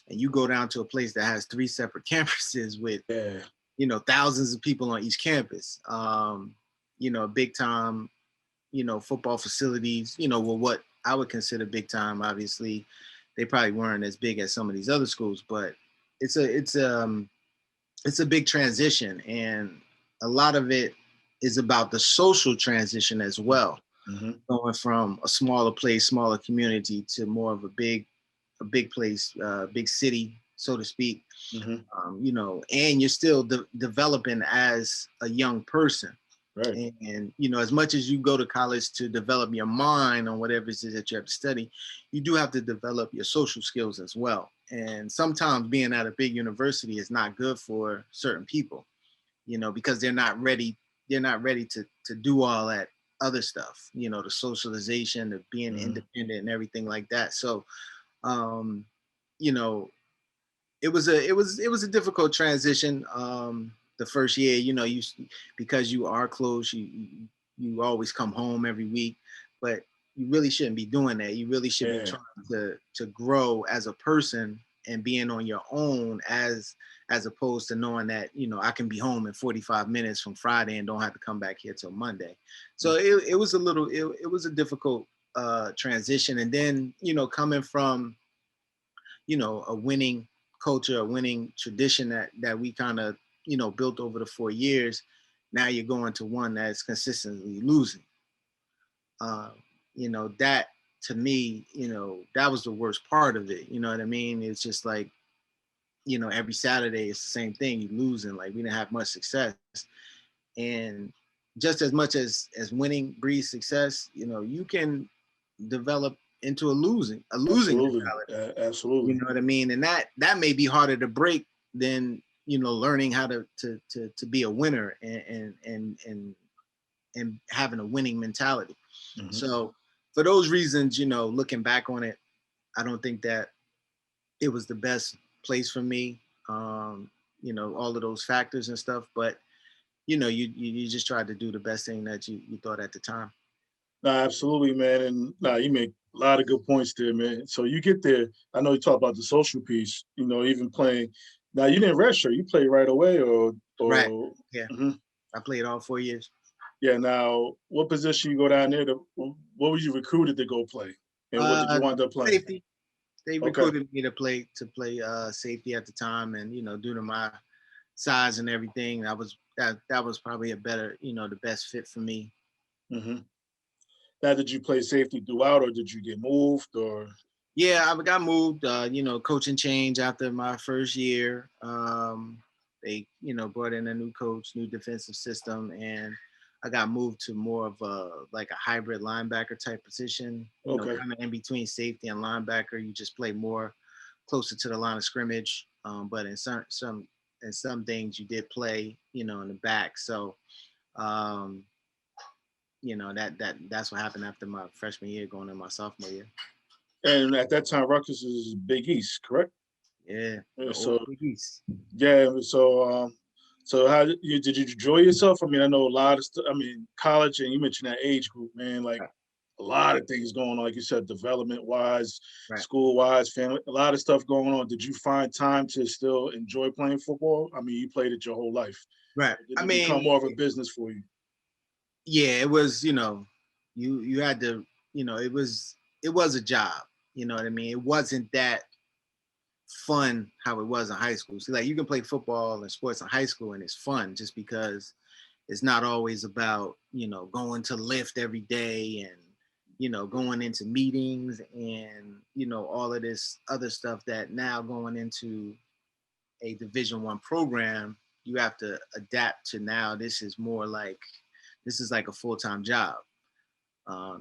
And you go down to a place that has three separate campuses with, yeah, thousands of people on each campus. Big time, football facilities, well, what I would consider big time, obviously. They probably weren't as big as some of these other schools, but it's a it's it's a big transition, and a lot of it is about the social transition as well, hmm going from a smaller place, smaller community to more of a big place, big city, so to speak. hmm And you're still developing as a young person. right. And as much as you go to college to develop your mind on whatever it is that you have to study, you do have to develop your social skills as well. And sometimes being at a big university is not good for certain people, because they're not ready to do all that other stuff, the socialization, of being hmm independent and everything like that. So um, you know, it was a difficult transition. The first year, because you are close, you always come home every week, but you really shouldn't be doing that. You really should be Yeah. trying to grow as a person and being on your own, as opposed to knowing that I can be home in 45 minutes from Friday and don't have to come back here till Monday. So it was a difficult transition, and then coming from a winning culture, a winning tradition that we kind of built over the 4 years. Now you're going to one that's consistently losing. Uh, that, to me, that was the worst part of it. You know what I mean? It's just like, every Saturday it's the same thing. You losing. Like, we didn't have much success, and just as much as winning breeds success, you can develop into a losing Absolutely. mentality. You Absolutely. know what I mean? And that may be harder to break than learning how to be a winner, and having a winning mentality. hmm So for those reasons, looking back on it, I don't think that it was the best place for me. All of those factors and stuff, but you just tried to do the best thing that you thought at the time. No, absolutely, man. And you make a lot of good points there, man. So you get there. I know you talk about the social piece. Even playing. Now you didn't redshirt. You played right away, Right. or Yeah. mhm. I played all 4 years. Yeah. Now, what position you go down there? What was you recruited to go play, and what did you Uh, wind up playing? Safety. They Okay. recruited me to play safety at the time, and due to my size and everything, that was probably a better, the best fit for me. hmm Now, did you play safety throughout, or did you get moved, or Yeah, I got moved. Coaching change after my first year. They brought in a new coach, new defensive system, and I got moved to more of a hybrid linebacker type position. okay? Kind of in between safety and linebacker. You just play more closer to the line of scrimmage, but in some things you did play, in the back. So um, that's what happened after my freshman year, going into my sophomore year. And at that time, Rutgers is Big East, correct? Yeah, Yeah, the so old Big East. yeah, so how did you enjoy yourself? I mean, I know a lot of stuff. I mean, college, and you mentioned that age group, man. Like Right, a lot of things going on, like you said, development wise, right. school wise, family, a lot of stuff going on. Did you find time to still enjoy playing football? I mean, you played it your whole life. Right. Or did I it become mean, more of a business for you? yeah, it was, you had to, it was a job. You know what I mean? It wasn't that fun how it was in high school. See, like you can play football and sports in high school and it's fun just because it's not always about, going to lift every day and, going into meetings and, all of this other stuff that now going into a Division I program, you have to adapt to now. This is like a full-time job.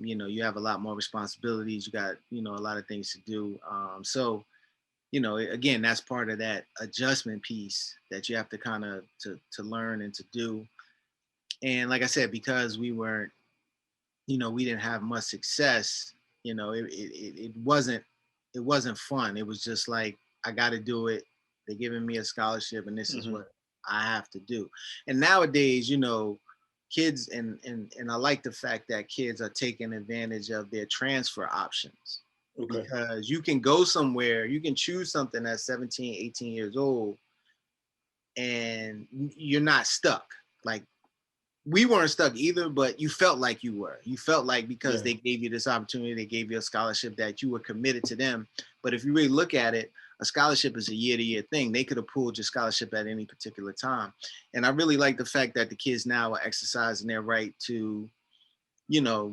You have a lot more responsibilities. You got, a lot of things to do. So, again, that's part of that adjustment piece that you have to kind of to learn and to do. And like I said, because we didn't have much success, it wasn't fun. It was just like, I got to do it. They're giving me a scholarship and this is Hmm. what I have to do. And nowadays, kids and I like the fact that kids are taking advantage of their transfer options Okay. because you can go somewhere, you can choose something at 17, 18 years old and you're not stuck. Like we weren't stuck either, but you felt like you were. You felt like because Yeah. they gave you this opportunity, they gave you a scholarship that you were committed to them. But if you really look at it, a scholarship is a year-to-year thing. They could have pulled your scholarship at any particular time. And I really like the fact that the kids now are exercising their right to,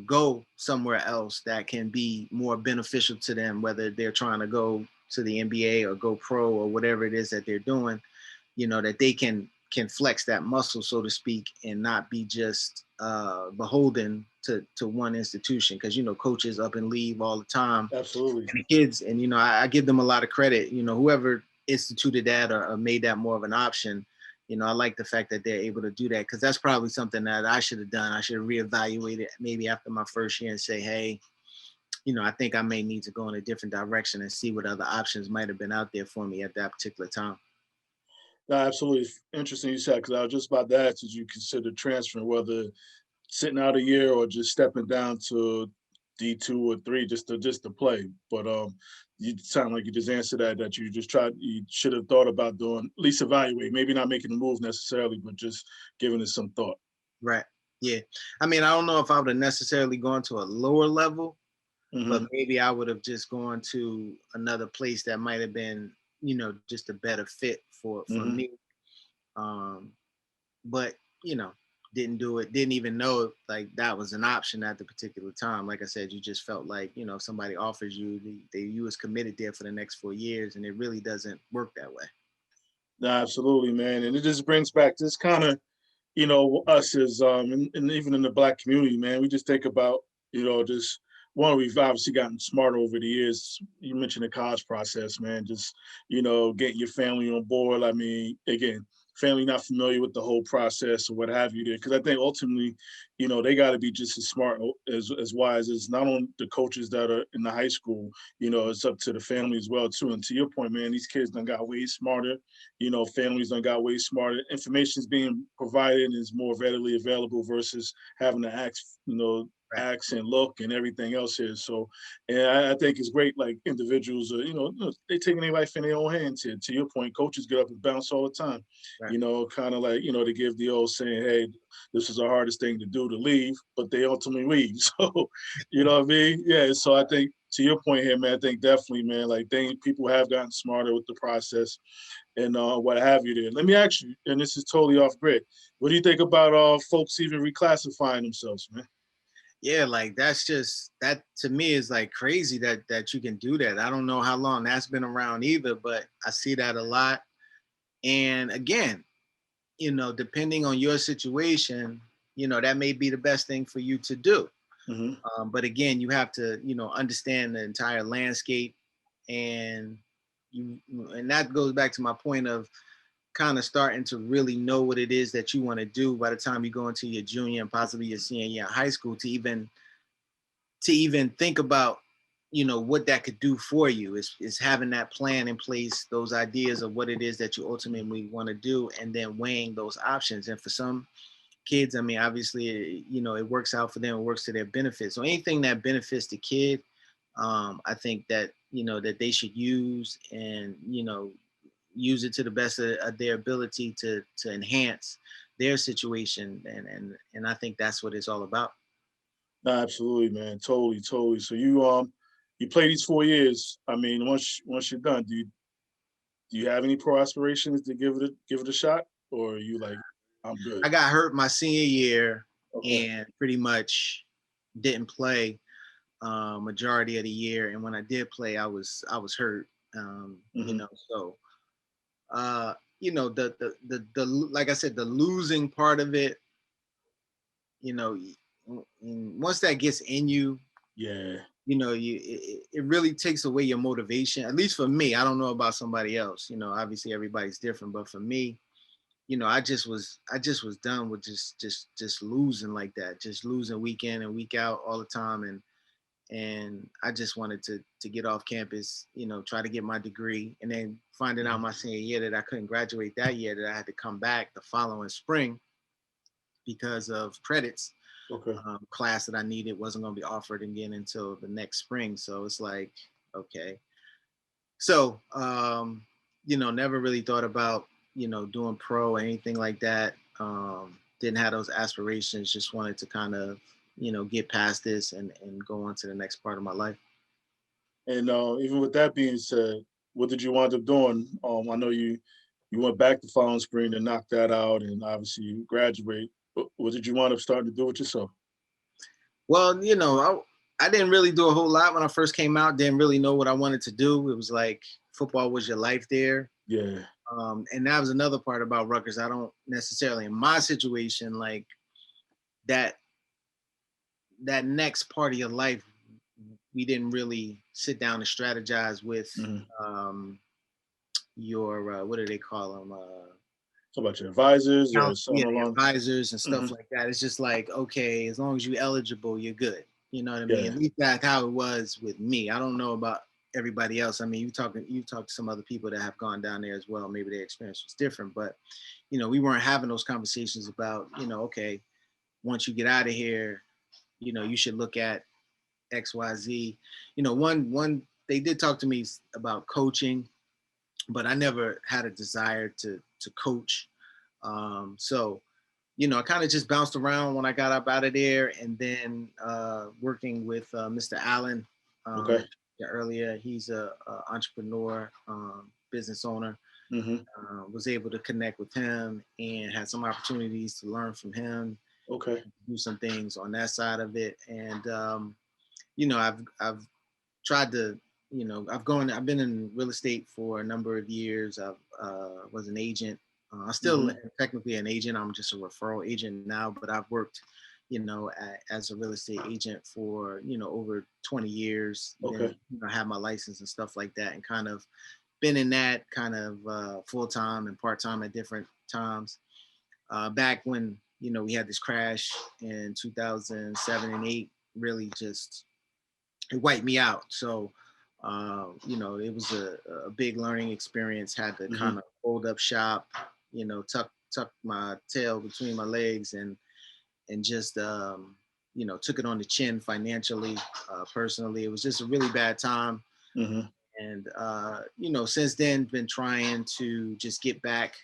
go somewhere else that can be more beneficial to them, whether they're trying to go to the NBA or go pro or whatever it is that they're doing, that they can flex that muscle, so to speak, and not be just beholden to one institution. Because coaches up and leave all the time, Absolutely. and the kids, and I give them a lot of credit. Whoever instituted that or made that more of an option. I like the fact that they're able to do that because that's probably something that I should have done. I should have reevaluated maybe after my first year and say, hey, I think I may need to go in a different direction and see what other options might have been out there for me at that particular time. No, absolutely. Interesting you said, because I was just about to ask, did you consider transferring, whether sitting out a year or just stepping down to D2 or 3 just to play? But you sound like you just answered that you should have thought about doing, at least evaluate, maybe not making a move necessarily, but just giving it some thought. Right. Yeah. I mean, I don't know if I would have necessarily gone to a lower level, but Hmm. maybe I would have just gone to another place that might have been, just a better fit for Hmm. me. Um, but you know, didn't do it. Didn't even know like that was an option at the particular time. Like I said, you just felt like if somebody offers you, you was committed there for the next 4 years, and it really doesn't work that way. No, absolutely, man. And it just brings back this kind of, us as and even in the black community, man, we just think about, just one, we've obviously gotten smarter over the years. You mentioned the college process, man, just, getting your family on board. I mean, again, family not familiar with the whole process or what have you there. Cause I think ultimately, they gotta be just as smart as wise as not only the coaches that are in the high school, it's up to the family as well too. And to your point, man, these kids done got way smarter. Families done got way smarter. Information is being provided and is more readily available versus having to ask, Right. ask and look and everything else here. So, and I think it's great. Like individuals, are, they taking their life in their own hands here. To your point, coaches get up and bounce all the time. Right. Kind of like to give the old saying, "Hey, this is the hardest thing to do to leave," but they ultimately leave. So, you know what I mean? Yeah. So I think to your point here, man, I think definitely, man, like people have gotten smarter with the process and what have you there. Let me ask you, and this is totally off grid. What do you think about folks even reclassifying themselves, man? Yeah, like that's just that to me is like crazy that you can do that. I don't know how long that's been around either, but I see that a lot. And again, depending on your situation, that may be the best thing for you to do. Hmm. But again, you have to, understand the entire landscape, and and that goes back to my point of kind of starting to really know what it is that you want to do by the time you go into your junior and possibly your senior year in high school to even think about what that could do for you is having that plan in place, those ideas of what it is that you ultimately want to do, and then weighing those options. And for some kids, I mean, obviously, it works out for them, it works to their benefit. So anything that benefits the kid, I think that that they should use, and use it to the best of their ability to enhance their situation, and I think that's what it's all about. No, absolutely, man. Totally. So you play these 4 years. I mean, once you're done, do you Do you have any pro aspirations to give it a shot, or are you like, I'm good? I got hurt my senior year Okay. and pretty much didn't play majority of the year. And when I did play, I was hurt. Hmm. So the like I said, the losing part of it, you know, once that gets in you, Yeah. it really takes away your motivation. At least for me, I don't know about somebody else. Obviously everybody's different, but for me, I just was done with just losing like that, just losing week in and week out all the time, and I just wanted to get off campus, try to get my degree, and then finding out Mhm. my senior year that I couldn't graduate that year, that I had to come back the following spring because of credits. Okay. Class that I needed wasn't going to be offered again until the next spring. So it's like, okay. So, never really thought about, doing pro or anything like that. Didn't have those aspirations, just wanted to kind of, get past this and go on to the next part of my life. And even with that being said, what did you wind up doing? I know you went back the following spring to knock that out, and obviously you graduate. But what did you wind up starting to do with yourself? Well, I didn't really do a whole lot when I first came out, didn't really know what I wanted to do. It was like football was your life there. Yeah. And that was another part about Rutgers. I don't necessarily, in my situation, like that that next part of your life, we didn't really sit down and strategize with Hmm. um, your what do they call them? So about your advisors or Yeah, something your along. advisors and Hmm. stuff like that. It's just like, okay, as long as you're eligible, you're good. You know what I mean? Yeah. At least that's how it was with me. I don't know about everybody else. I mean, you talked to some other people that have gone down there as well. Maybe their experience was different, but we weren't having those conversations about, okay, once you get out of here, you should look at XYZ. One they did talk to me about coaching, but I never had a desire to coach. So I kind of just bounced around when I got up out of there, and then working with Mr. Allen Okay. earlier. He's a entrepreneur, business owner. Hmm. Was able to connect with him and had some opportunities to learn from him, Okay. do some things on that side of it, and I've tried to, I've been in real estate for a number of years. I was an agent. I'm still Hmm. technically an agent. I'm just a referral agent now, but I've worked, as a real estate agent for, over 20 years. Then, Okay. have my license and stuff like that, and kind of been in that kind of full time and part time at different times. Back when, we had this crash in 2007 and 8, really just it wiped me out. So, it was a big learning experience. Had to Hmm. kind of hold up shop, tuck my tail between my legs, and just took it on the chin financially, personally. It was just a really bad time, Hmm. and since then been trying to just get back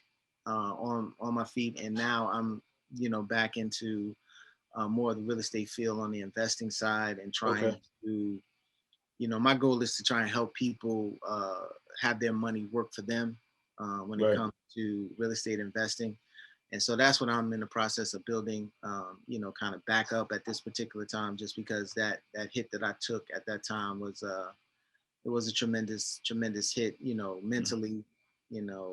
on my feet, and now I'm back into more of the real estate field on the investing side, and trying Okay. to my goal is to try and help people have their money work for them when it Right. comes to real estate investing. And so that's what I'm in the process of building, kind of back up at this particular time, just because that hit that I took at that time was it was a tremendous hit, Mhm. mentally,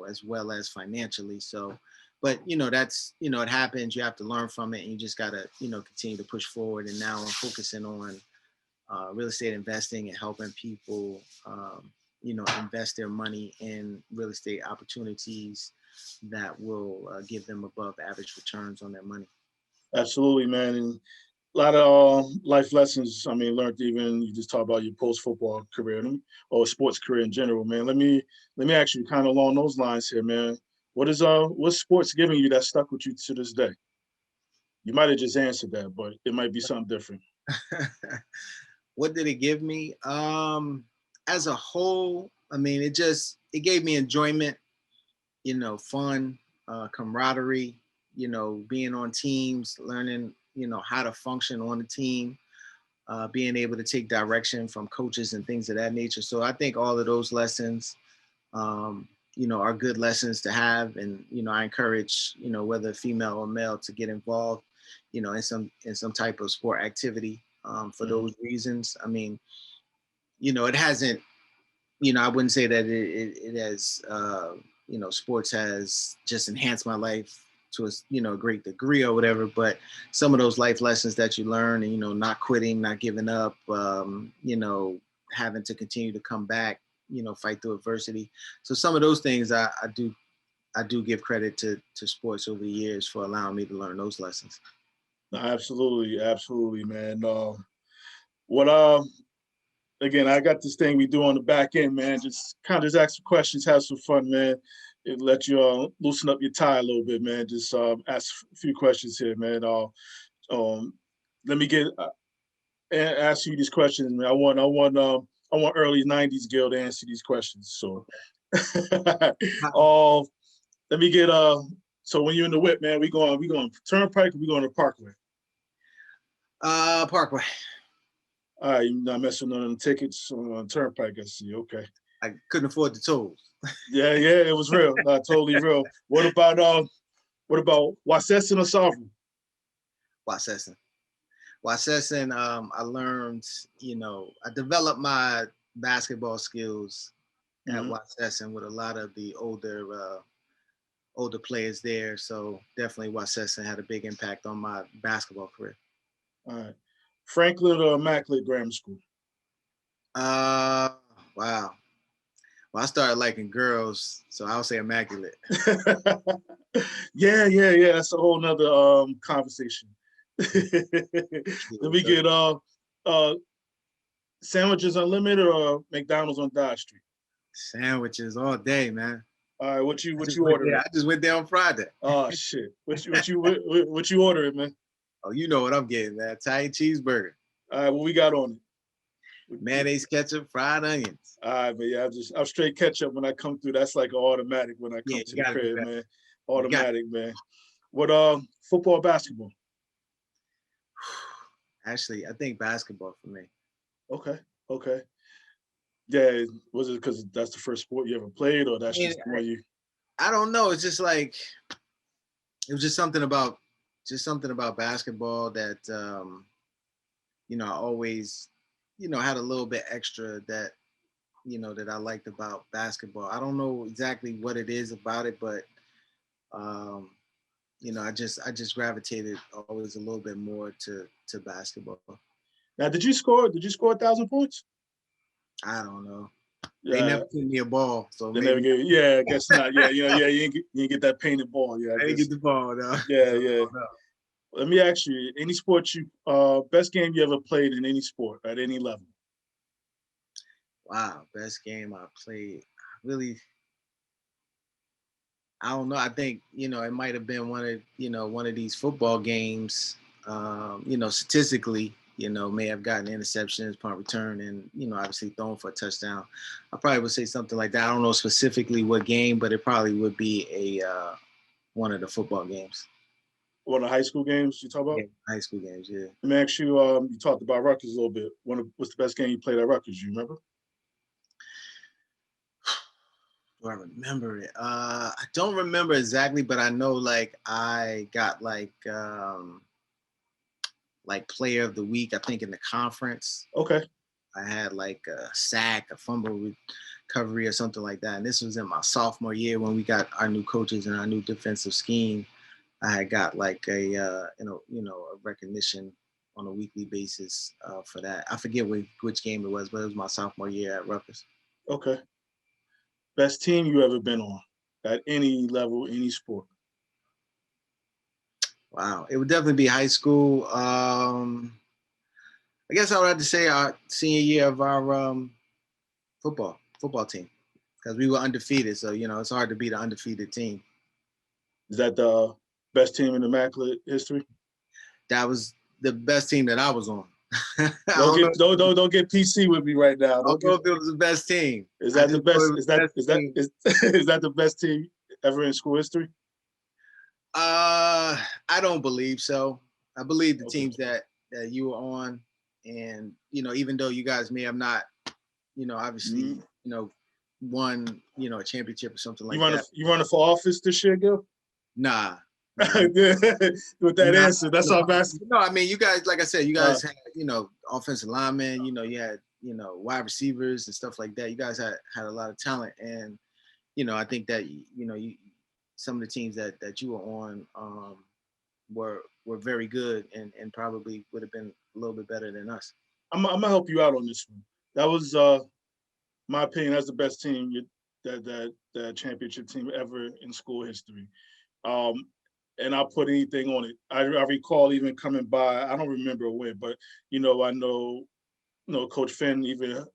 as well as financially. So, but that's it happens. You have to learn from it, and you just gotta continue to push forward. And now I'm focusing on real estate investing and helping people, invest their money in real estate opportunities that will give them above average returns on their money. Absolutely, man. And a lot of life lessons. I mean, learned even you just talk about your post football career or sports career in general, man. Let me ask you kind of along those lines here, man. What's sports giving you that stuck with you to this day? You might have just answered that, but it might be something different. What did it give me? As a whole, I mean, it gave me enjoyment, fun, camaraderie, being on teams, learning, how to function on a team, being able to take direction from coaches and things of that nature. So I think all of those lessons, um, are good lessons to have. And, I encourage, whether female or male, to get involved, in some type of sport activity, for those reasons. I mean, it hasn't, I wouldn't say that it has, sports has just enhanced my life to a, a great degree or whatever, but some of those life lessons that you learn, and, not quitting, not giving up, having to continue to come back, fight through adversity. So some of those things I do give credit to sports over the years for allowing me to learn those lessons. No, absolutely, absolutely, man. What again, I got this thing we do on the back end, man. Just kind of just ask some questions, have some fun, man. It let you loosen up your tie a little bit, man. Just ask a few questions here, man. Let me get ask you these questions, man. I want early '90s Gil to answer these questions. So, let me get So when you're in the whip, man, we going Turnpike, or we going to Parkway? Parkway. All right, you're not messing on the tickets on Turnpike. I see. Okay. I couldn't afford the tolls. Yeah, it was real. Totally real. What about Wasesson or Sovereign? Wasesson. I learned, I developed my basketball skills at Wasesson with a lot of the older players there. So definitely Wasesson had a big impact on my basketball career. All right. Franklin or Immaculate Grammar School? Wow. Well, I started liking girls, so I'll say Immaculate. Yeah. That's a whole nother conversation. Let me get sandwiches unlimited or McDonald's on Dodge Street? Sandwiches all day, man. All right, what you ordering? I just went there on Friday. Oh shit! What you ordering, man? Oh, you know what I'm getting, man. Italian cheeseburger. All right, what we got on it? Mayonnaise, ketchup, fried onions. All right, but yeah, I'm straight ketchup when I come through. That's like an automatic when I come to the crib, man. Automatic, man. What football, basketball? Actually, I think basketball for me. Okay. Yeah, was it because that's the first sport you ever played, or that's just the one you? I don't know. It's just like it was just something about basketball that I always had a little bit extra that that I liked about basketball. I don't know exactly what it is about it, but I just gravitated always a little bit more to basketball. Now, did you score 1,000 points? I don't know. Yeah. They never gave me a ball, so they never gave. Yeah, I guess not. Yeah, you didn't get that painted ball. Yeah, I didn't get the ball. No. Yeah. Let me ask you: any sport best game you ever played in any sport at any level? Wow, best game I played. I don't know. I think it might have been one of these football games. Statistically, may have gotten interceptions, punt return, and obviously thrown for a touchdown. I probably would say something like that. I don't know specifically what game, but it probably would be a one of the football games. One of the high school games you talk about? Yeah, high school games, yeah. Let me ask you. You talked about Rutgers a little bit. What's the best game you played at Rutgers? You remember? Do I remember it? I don't remember exactly, but I know like I got like player of the week, I think in the conference. Okay. I had like a sack, a fumble recovery or something like that. And this was in my sophomore year when we got our new coaches and our new defensive scheme. I had got like a recognition on a weekly basis for that. I forget which game it was, but it was my sophomore year at Rutgers. Okay. Best team you ever been on at any level, any sport? Wow, it would definitely be high school. I guess I would have to say our senior year of our football team, because we were undefeated. So it's hard to beat an undefeated team. Is that the best team in Immaculate history? That was the best team that I was on. Don't get PC with me right now. Don't know if it was the best team. Is that the best? Is that the best team ever in school history? I don't believe so. I believe the teams that you were on, and even though you guys may have not, obviously, won, a championship or something You like running that. you running for office this year, Gil? Nah. With that Nah, answer, that's all I'm asking. no, I mean, you guys, like I said, you Uh, guys had, offensive linemen, you had, wide receivers and stuff like that. You guys had a lot of talent. And, I think that, some of the teams that you were on were very good and probably would have been a little bit better than us. I'm gonna help you out on this one. That was my opinion. That's the best team that championship team ever in school history. Um, and I'll put anything on it. I recall even coming by. I don't remember a win, but I know Coach Finn even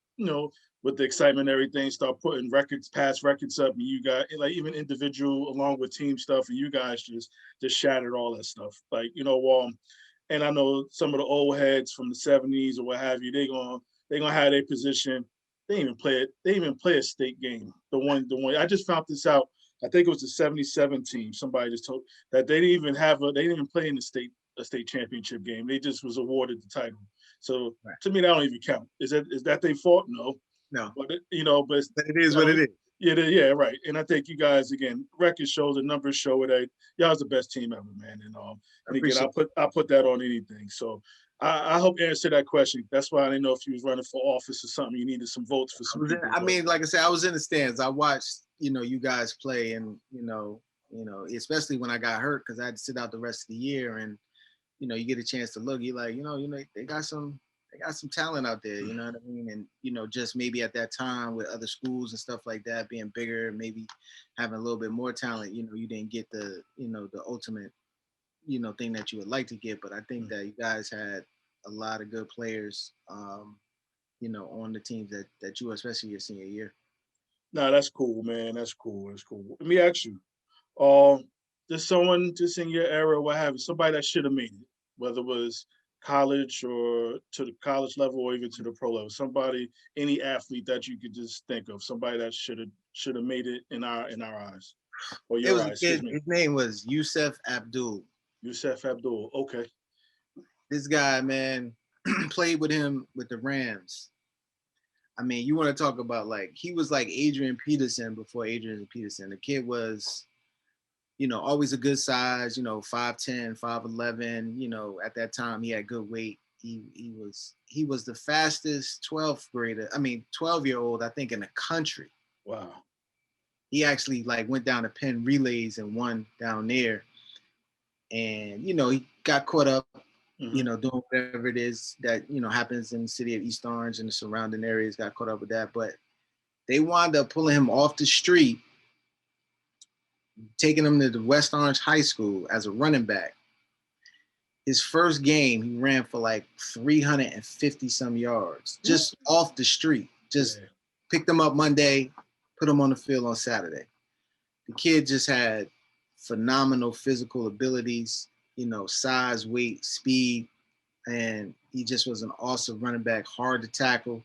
with the excitement and everything, start putting past records up, and you got like even individual along with team stuff, and you guys just shattered all that stuff. Like and I know some of the old heads from the '70s or what have you, they gonna have their position. They didn't even play it. They didn't even play a state game. The one I just found this out. I think it was the '77 team. Somebody just told that they didn't even play in a state championship game. They just was awarded the title. So Right. to me, that don't even count. Is that their fault? No. No. But But it is what it is. Yeah, right. And I think you guys again, record shows, the numbers show it. Y'all's the best team ever, man. And again, I put that on anything. So I hope you answered that question. That's why I didn't know if you was running for office or something. You needed some votes for some people. I mean, like I said, I was in the stands. I watched, you guys play, and especially when I got hurt because I had to sit out the rest of the year, and you get a chance to look. You're like, they got some talent out there. You know what I mean? And just maybe at that time with other schools and stuff like that being bigger, maybe having a little bit more talent. You didn't get the the ultimate thing that you would like to get, but I think that you guys had a lot of good players. On the teams that you, especially your senior year. Nah, that's cool, man. That's cool. That's cool. Let me ask you, there's someone just in your era, what have you, somebody that should have made it, whether it was college or to the college level or even to the pro level. Somebody, any athlete that you could just think of, somebody that should have made it in our eyes or It your was a eyes. kid. Excuse me. His name was Yusuf Abdul. Yusuf Abdul. Okay. This guy, man, played with him with the Rams. I mean, you want to talk about he was like Adrian Peterson before Adrian Peterson. The kid was, always a good size, 5'10", 5'11", at that time he had good weight. He was the fastest 12-year-old, I think, in the country. Wow. He actually went down to Penn relays and won down there. And, he got caught up, doing whatever it is that, happens in the city of East Orange and the surrounding areas, got caught up with that. But they wound up pulling him off the street, taking him to the West Orange High School as a running back. His first game, he ran for 350 some yards, just off the street. Just picked him up Monday, put him on the field on Saturday. The kid just had phenomenal physical abilities, size, weight, speed, and he just was an awesome running back, hard to tackle.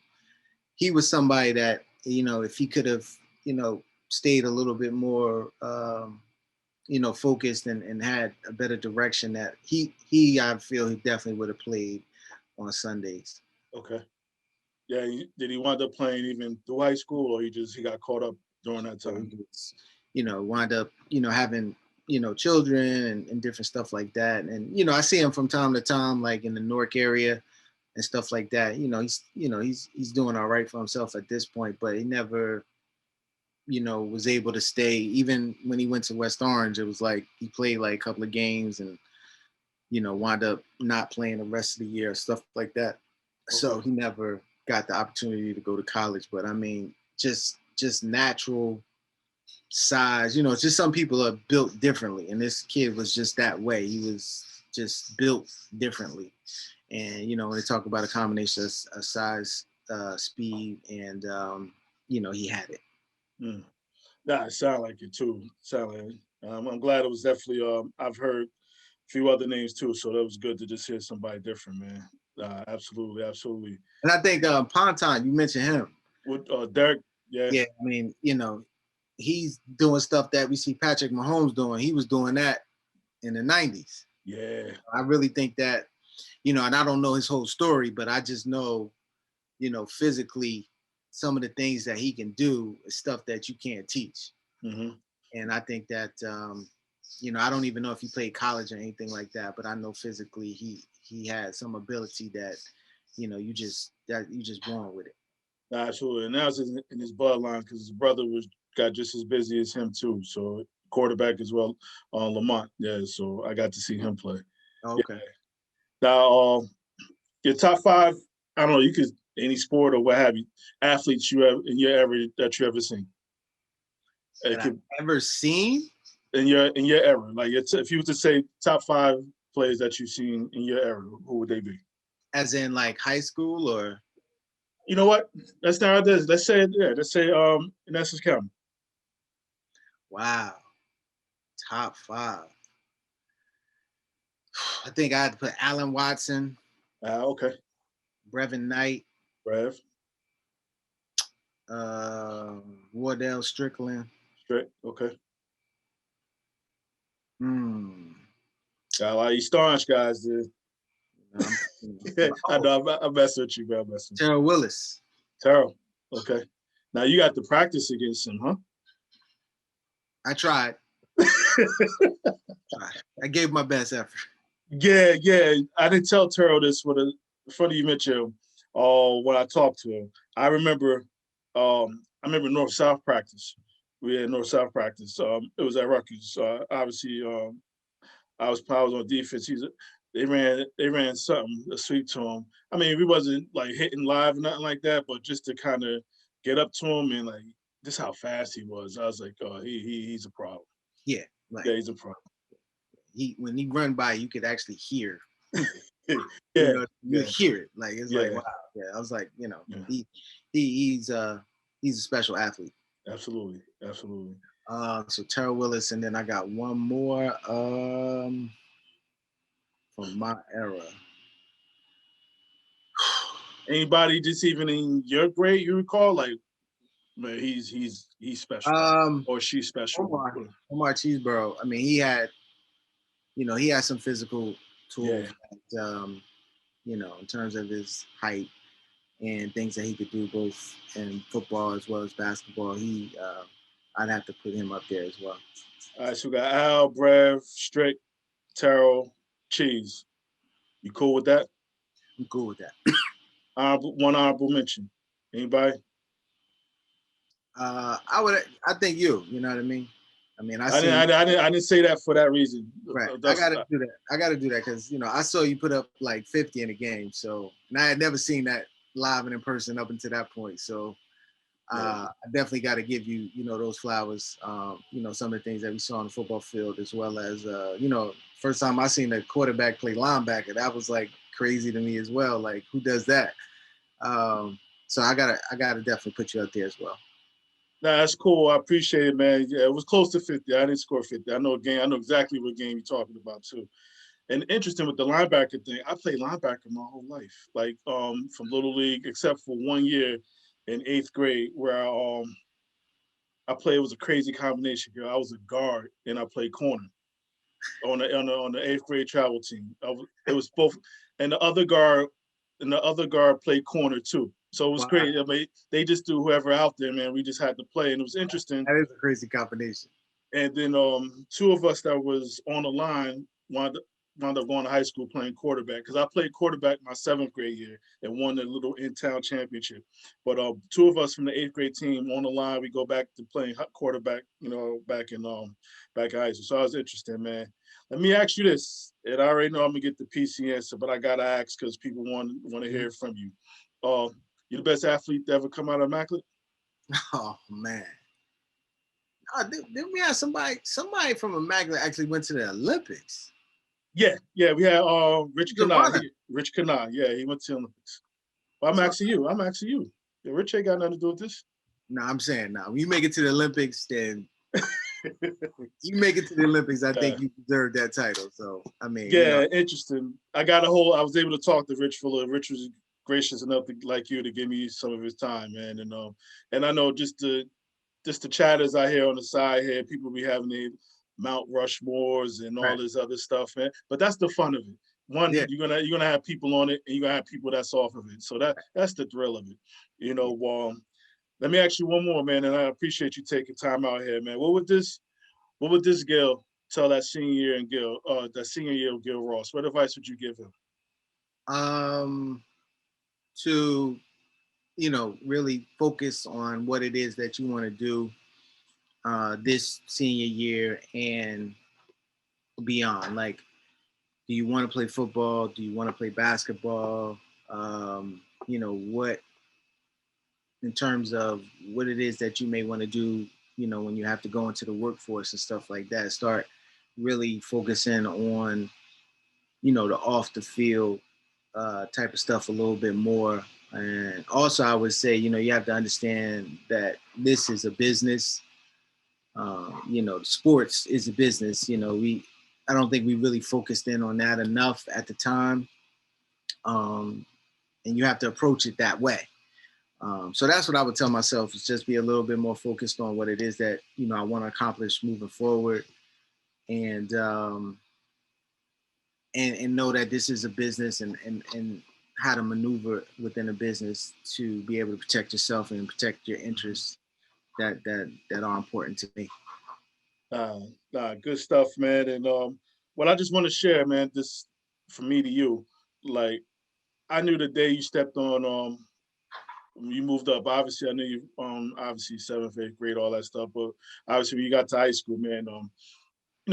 He was somebody that, if he could have, stayed a little bit more, focused and had a better direction, that I feel he definitely would have played on Sundays. Okay. Yeah. Did he wind up playing even through high school, or he got caught up during that time? Wind up, having, children and different stuff like that. And, I see him from time to time, in the Newark area and stuff like that. He's doing all right for himself at this point, but he never, was able to stay. Even when he went to West Orange, it was he played a couple of games and, wound up not playing the rest of the year, stuff like that. Okay. So he never got the opportunity to go to college. But I mean, just natural size, it's just some people are built differently. And this kid was just that way. He was just built differently. And, when they talk about a combination of size, speed, and, he had it. Mm. Nah, it sound like it too. I'm glad it was definitely. I've heard a few other names too, so that was good to just hear somebody different, man. Absolutely. And I think Ponton, you mentioned him. With Derek, yeah. Yeah, I mean, he's doing stuff that we see Patrick Mahomes doing. He was doing that in the 90s. Yeah. I really think that, and I don't know his whole story, but I just know, physically, some of the things that he can do is stuff that you can't teach. Hmm. And I think that I don't even know if he played college or anything like that, but I know physically he had some ability that you just born with it. Nah, absolutely. And now it's in his bloodline because his brother was got just as busy as him too. So quarterback as well, Lamont. Yeah, so I got to see him play. Oh, Yeah. okay. Now, your top five. I don't know. You could any sport or what have you, athletes you have in your ever that you ever seen. It That I've could ever seen, in your era. Like if you were to say top five players that you've seen in your era, who would they be? as in like high school or You know what? Let's start this. Let's say yeah. Let's say in Essex County. wow, top five. I think I had to put Allen Watson, Okay. Brevin Knight, Rev. Wardell Strickland. Straight. Okay. Hmm. Got a lot of these staunch guys, dude. I Oh, know. I'm messing with you, bro. I'm messing with you. Terrell Willis. Terrell. Okay. Now you got to practice against him, huh? I tried. I gave my best effort. Yeah, yeah. I didn't tell Terrell this for the funny you mentioned him. When I talked to him, I remember North South practice. We had North South practice. It was at Rutgers. Obviously, I was on defense. They ran something a sweep to him. I mean, we wasn't like hitting live or nothing like that, but just to kind of get up to him and like just how fast he was. I was like, oh, he's a problem. Yeah, like Yeah, he's a problem. when he run by, you could actually hear. Yeah, You yeah, hear it. Like it's like yeah, wow. Yeah, I was like, yeah. he's a special athlete. Absolutely, absolutely. So Terrell Willis, and then I got one more from my era. Anybody just even in your grade you recall, like man, he's special Um, or she's special. Omar Cheeseborough. I mean, he had some physical Yeah, tools that, in terms of his height and things that he could do both in football as well as basketball. I'd have to put him up there as well. all right, so we got Al, Brev, Strick, Terrell, Cheese. You cool with that? I'm cool with that. One honorable mention. Anybody? I think you know what I mean? I mean, I didn't say that for that reason. right. I That's got to do that. I got to do that because I saw you put up like 50 in a game. So, and I had never seen that live and in person up until that point. So, yeah. I definitely got to give you, those flowers. Some of the things that we saw on the football field, as well as, first time I seen a quarterback play linebacker, that was like crazy to me as well. Like, who does that? So I gotta definitely put you up there as well. Nah, that's cool. I appreciate it, man. Yeah, it was close to 50. I didn't score 50. I know exactly what game you're talking about too. And interesting with the linebacker thing, I played linebacker my whole life, like from little league, except for 1 year in 8th grade where I played. It was a crazy combination. Girl, I was a guard and I played corner on the 8th grade travel team. It was both, and the other guard played corner too. So it was Wow, great. I mean, they just threw whoever out there, man. We just had to play, and it was interesting. that is a crazy combination. And then two of us that was on the line wound up going to high school playing quarterback because I played quarterback my 7th grade year and won the little in-town championship. But two of us from the 8th grade team on the line, we go back to playing quarterback, back in high school. So I was interested, man. Let me ask you this, and I already know I'm gonna get the PC answer, but I gotta ask because people want to hear from you. You're the best athlete to ever come out of Immaculate? Oh man. Didn't we have somebody from Immaculate actually went to the Olympics? Yeah, we had Rich He's a Kanai. runner. Rich Kanai, yeah, he went to the Olympics. Well, I'm So, asking you. Yeah, Rich ain't got nothing to do with this. no, I'm saying now. When you make it to the Olympics, then you make it to the Olympics. I think you deserve that title. So I mean, Yeah, interesting. I was able to talk to Rich full of. Rich was gracious enough to like you to give me some of his time, man. And I know just the chatters I hear on the side here, people be having the Mount Rushmores and all right. this other stuff, man. But that's the fun of it. One, Yeah. you're gonna have people on it, and you're gonna have people that's off of it. So that's the thrill of it, you know. Let me ask you one more, man, and I appreciate you taking time out here, man. What would this Gil tell that senior year and Gil, that senior year of Gil Ross? What advice would you give him? Um, to really focus on what it is that you want to do this senior year and beyond. Like, do you want to play football? Do you want to play basketball? What in terms of what it is that you may want to do, when you have to go into the workforce and stuff like that. Start really focusing on, the off the field type of stuff a little bit more. And also, I would say, you have to understand that this is a business. Sports is a business. I don't think we really focused in on that enough at the time. Um, and you have to approach it that way. So that's what I would tell myself, is just be a little bit more focused on what it is that, I want to accomplish moving forward, and and know that this is a business, and how to maneuver within a business to be able to protect yourself and protect your interests that are important to me. Uh, Good stuff, man. And what I just want to share, man, this from me to you, like I knew the day you stepped on, you moved up. Obviously, I knew you, obviously seventh, eighth grade, all that stuff. But obviously, when you got to high school, man,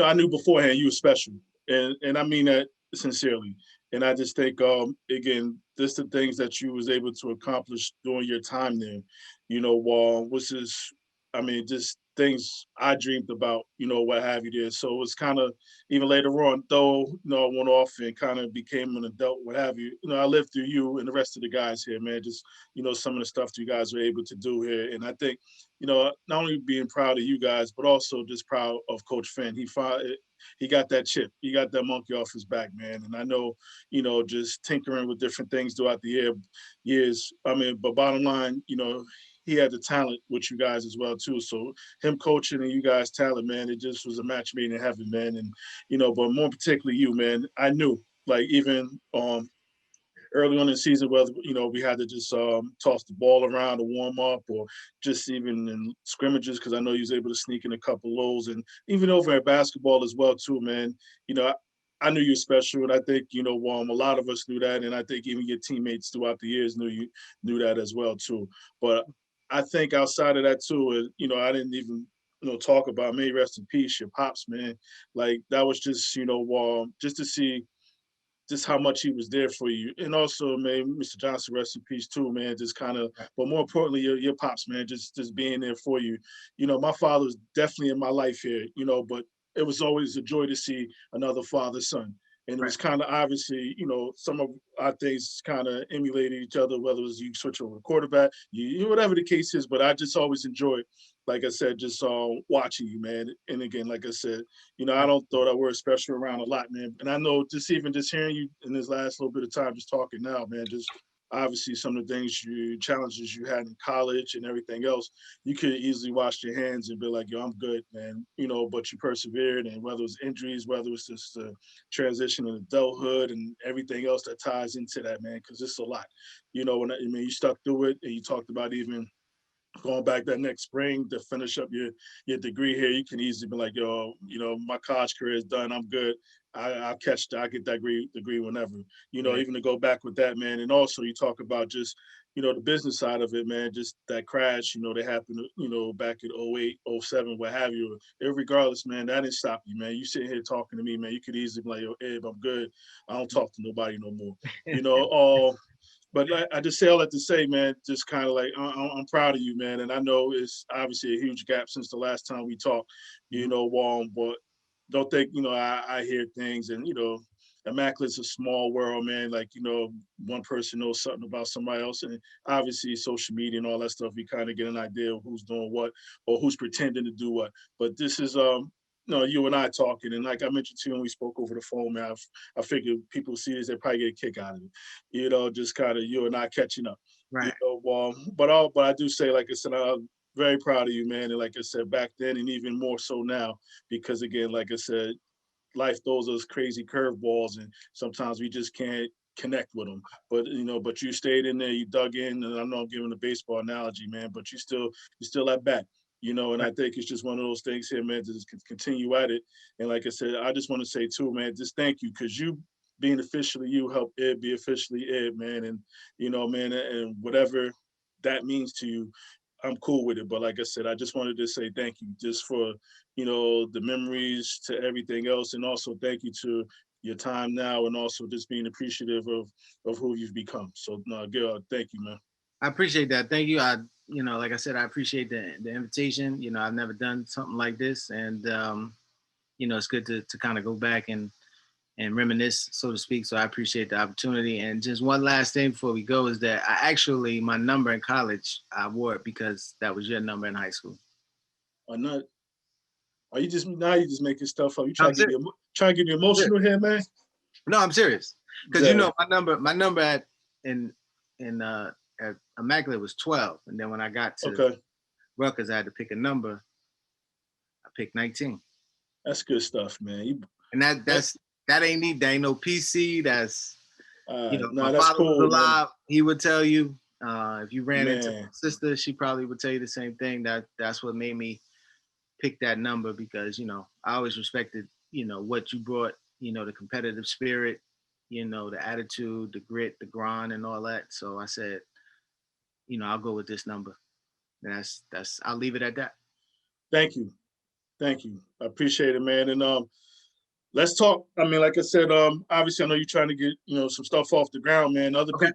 I knew beforehand you were special, and I mean that sincerely. And I just think, again, this the things that you was able to accomplish during your time there, which is, I mean, just things I dreamed about, what have you there. So it's kind of even later on, though, I went off and kind of became an adult, what have you. I lived through you and the rest of the guys here, man. Just some of the stuff you guys were able to do here, and I think not only being proud of you guys, but also just proud of Coach Finn. He got that chip. He got that monkey off his back, man. And I know, just tinkering with different things throughout the years. I mean, but bottom line, he had the talent with you guys as well too. So him coaching and you guys talent, man, it just was a match made in heaven, man. And but more particularly you, man, I knew like even early on in the season, whether we had to just toss the ball around to warm up, or just even in scrimmages, because I know he was able to sneak in a couple lows, and even over at basketball as well too, man. I knew you were special, and I think a lot of us knew that, and I think even your teammates throughout the years knew that as well too. But I think outside of that too, I didn't even talk about, may rest in peace, your pops, man. Like that was just just to see just how much he was there for you. And also, man, Mr. Johnson, rest in peace too, man. Just kind of, but more importantly, your pops, man, just being there for you. My father was definitely in my life here, but it was always a joy to see another father son. And it Right. was kind of obviously, some of our things kind of emulated each other, whether it was you switch over to quarterback, whatever the case is. But I just always enjoyed, like I said, just watching you, man. And again, like I said, I don't throw that word special around a lot, man. And I know just even just hearing you in this last little bit of time, just talking now, man, just obviously some of the challenges you had in college and everything else, you could easily wash your hands and be like, yo, I'm good, man. But you persevered, and whether it's injuries, whether it's just the transition in adulthood and everything else that ties into that, man, because it's a lot. You stuck through it, and you talked about even going back that next spring to finish up your degree here. You can easily be like, yo, my college career is done. I'm good. I'll get that degree whenever. Yeah. Even to go back with that, man. And also you talk about just, the business side of it, man, just that crash, that happened, back in '08, '07, what have you. Regardless, man, that didn't stop you, man. You sitting here talking to me, man. You could easily be like, yo, Abe, I'm good. I don't talk to nobody no more. But like, I just say all that to say, man, just kind of like I'm proud of you, man, and I know it's obviously a huge gap since the last time we talked, Mhm. but don't think I hear things, and Immaculate's a small world, man. Like one person knows something about somebody else, and obviously social media and all that stuff, you kind of get an idea of who's doing what or who's pretending to do what. But this is you and I talking, and like I mentioned to you when we spoke over the phone, man, I figured people see this, they probably get a kick out of it, just kind of you and I catching up, Right. but I do say, like I said, I'm very proud of you, man, and like I said back then, and even more so now, because again, like I said, life throws us crazy curveballs, and sometimes we just can't connect with them. But but you stayed in there, you dug in, and I know I'm giving a baseball analogy, man, but you still at bat. And Right. I think it's just one of those things here, man, to just continue at it. And like I said, I just want to say too, man, just thank you, because you being officially you helped Ed be officially Ed, man. And man, and whatever that means to you, I'm cool with it. But like I said, I just wanted to say thank you just for, the memories to everything else. And also thank you to your time now, and also just being appreciative of who you've become. So no, Gil, thank you, man. I appreciate that. Thank you. Like I said, I appreciate the invitation. I've never done something like this, and it's good to kind of go back and reminisce, so to speak. So I appreciate the opportunity. And just one last thing before we go is that my number in college, I wore it because that was your number in high school. Or not? Are you just now? You just making stuff up? You I'm trying to get serious. me trying to get me I'm serious. emotional here, man? No, I'm serious. Because Yeah. my number in at Immaculate was 12, and then when I got to Okay. Rutgers, I had to pick a number. I picked 19, That's good stuff, man. and That, that ain't no PC. That's my nah, that's father was cool, man. alive, he would tell you. If you ran into my Man, sister, she probably would tell you the same thing. That's what made me pick that number, because I always respected what you brought, the competitive spirit, the attitude, the grit, the grind, and all that. So I said, I'll go with this number. And that's I'll leave it at that. thank you, thank you. I appreciate it, man. And let's talk. I mean, like I said, obviously I know you're trying to get some stuff off the ground, man. Okay.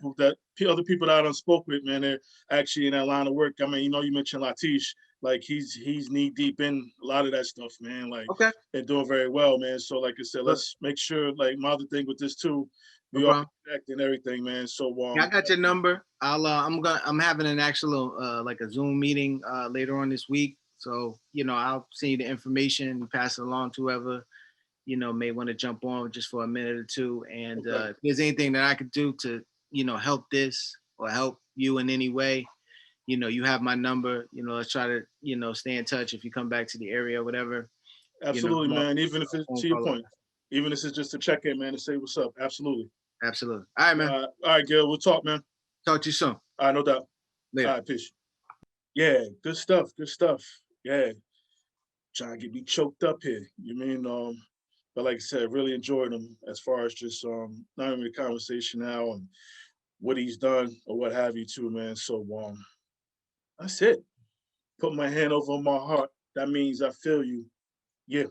Other people that I done spoke with, man, they're actually in that line of work. I mean, you mentioned Latish, like he's knee deep in a lot of that stuff, man. Like Okay. they're doing very well, man. So like I said, Good. let's make sure, like my other thing with this too, No we all problem. connect and everything, man. So Yeah, I got your number. I'm having an actual like a Zoom meeting later on this week. So, I'll send you the information, pass it along to whoever, may want to jump on just for a minute or two. And okay. if there's anything that I could do to, help this or help you in any way, you have my number. Let's try to, stay in touch if you come back to the area or whatever. Absolutely, I'm man. Even if it's phone to your call. point, even if it's just to check in, man, and say what's up. Absolutely. Absolutely. All right, man. All right, Gil. We'll talk, man. Talk to you soon. All right, no doubt. All Later. right, peace. Yeah, good stuff. Good stuff. Yeah, trying to get me choked up here. You mean but like I said, really enjoyed him as far as just not only the conversation now and what he's done or what have you too, man. So that's it. Put my hand over my heart. That means I feel you. Yeah.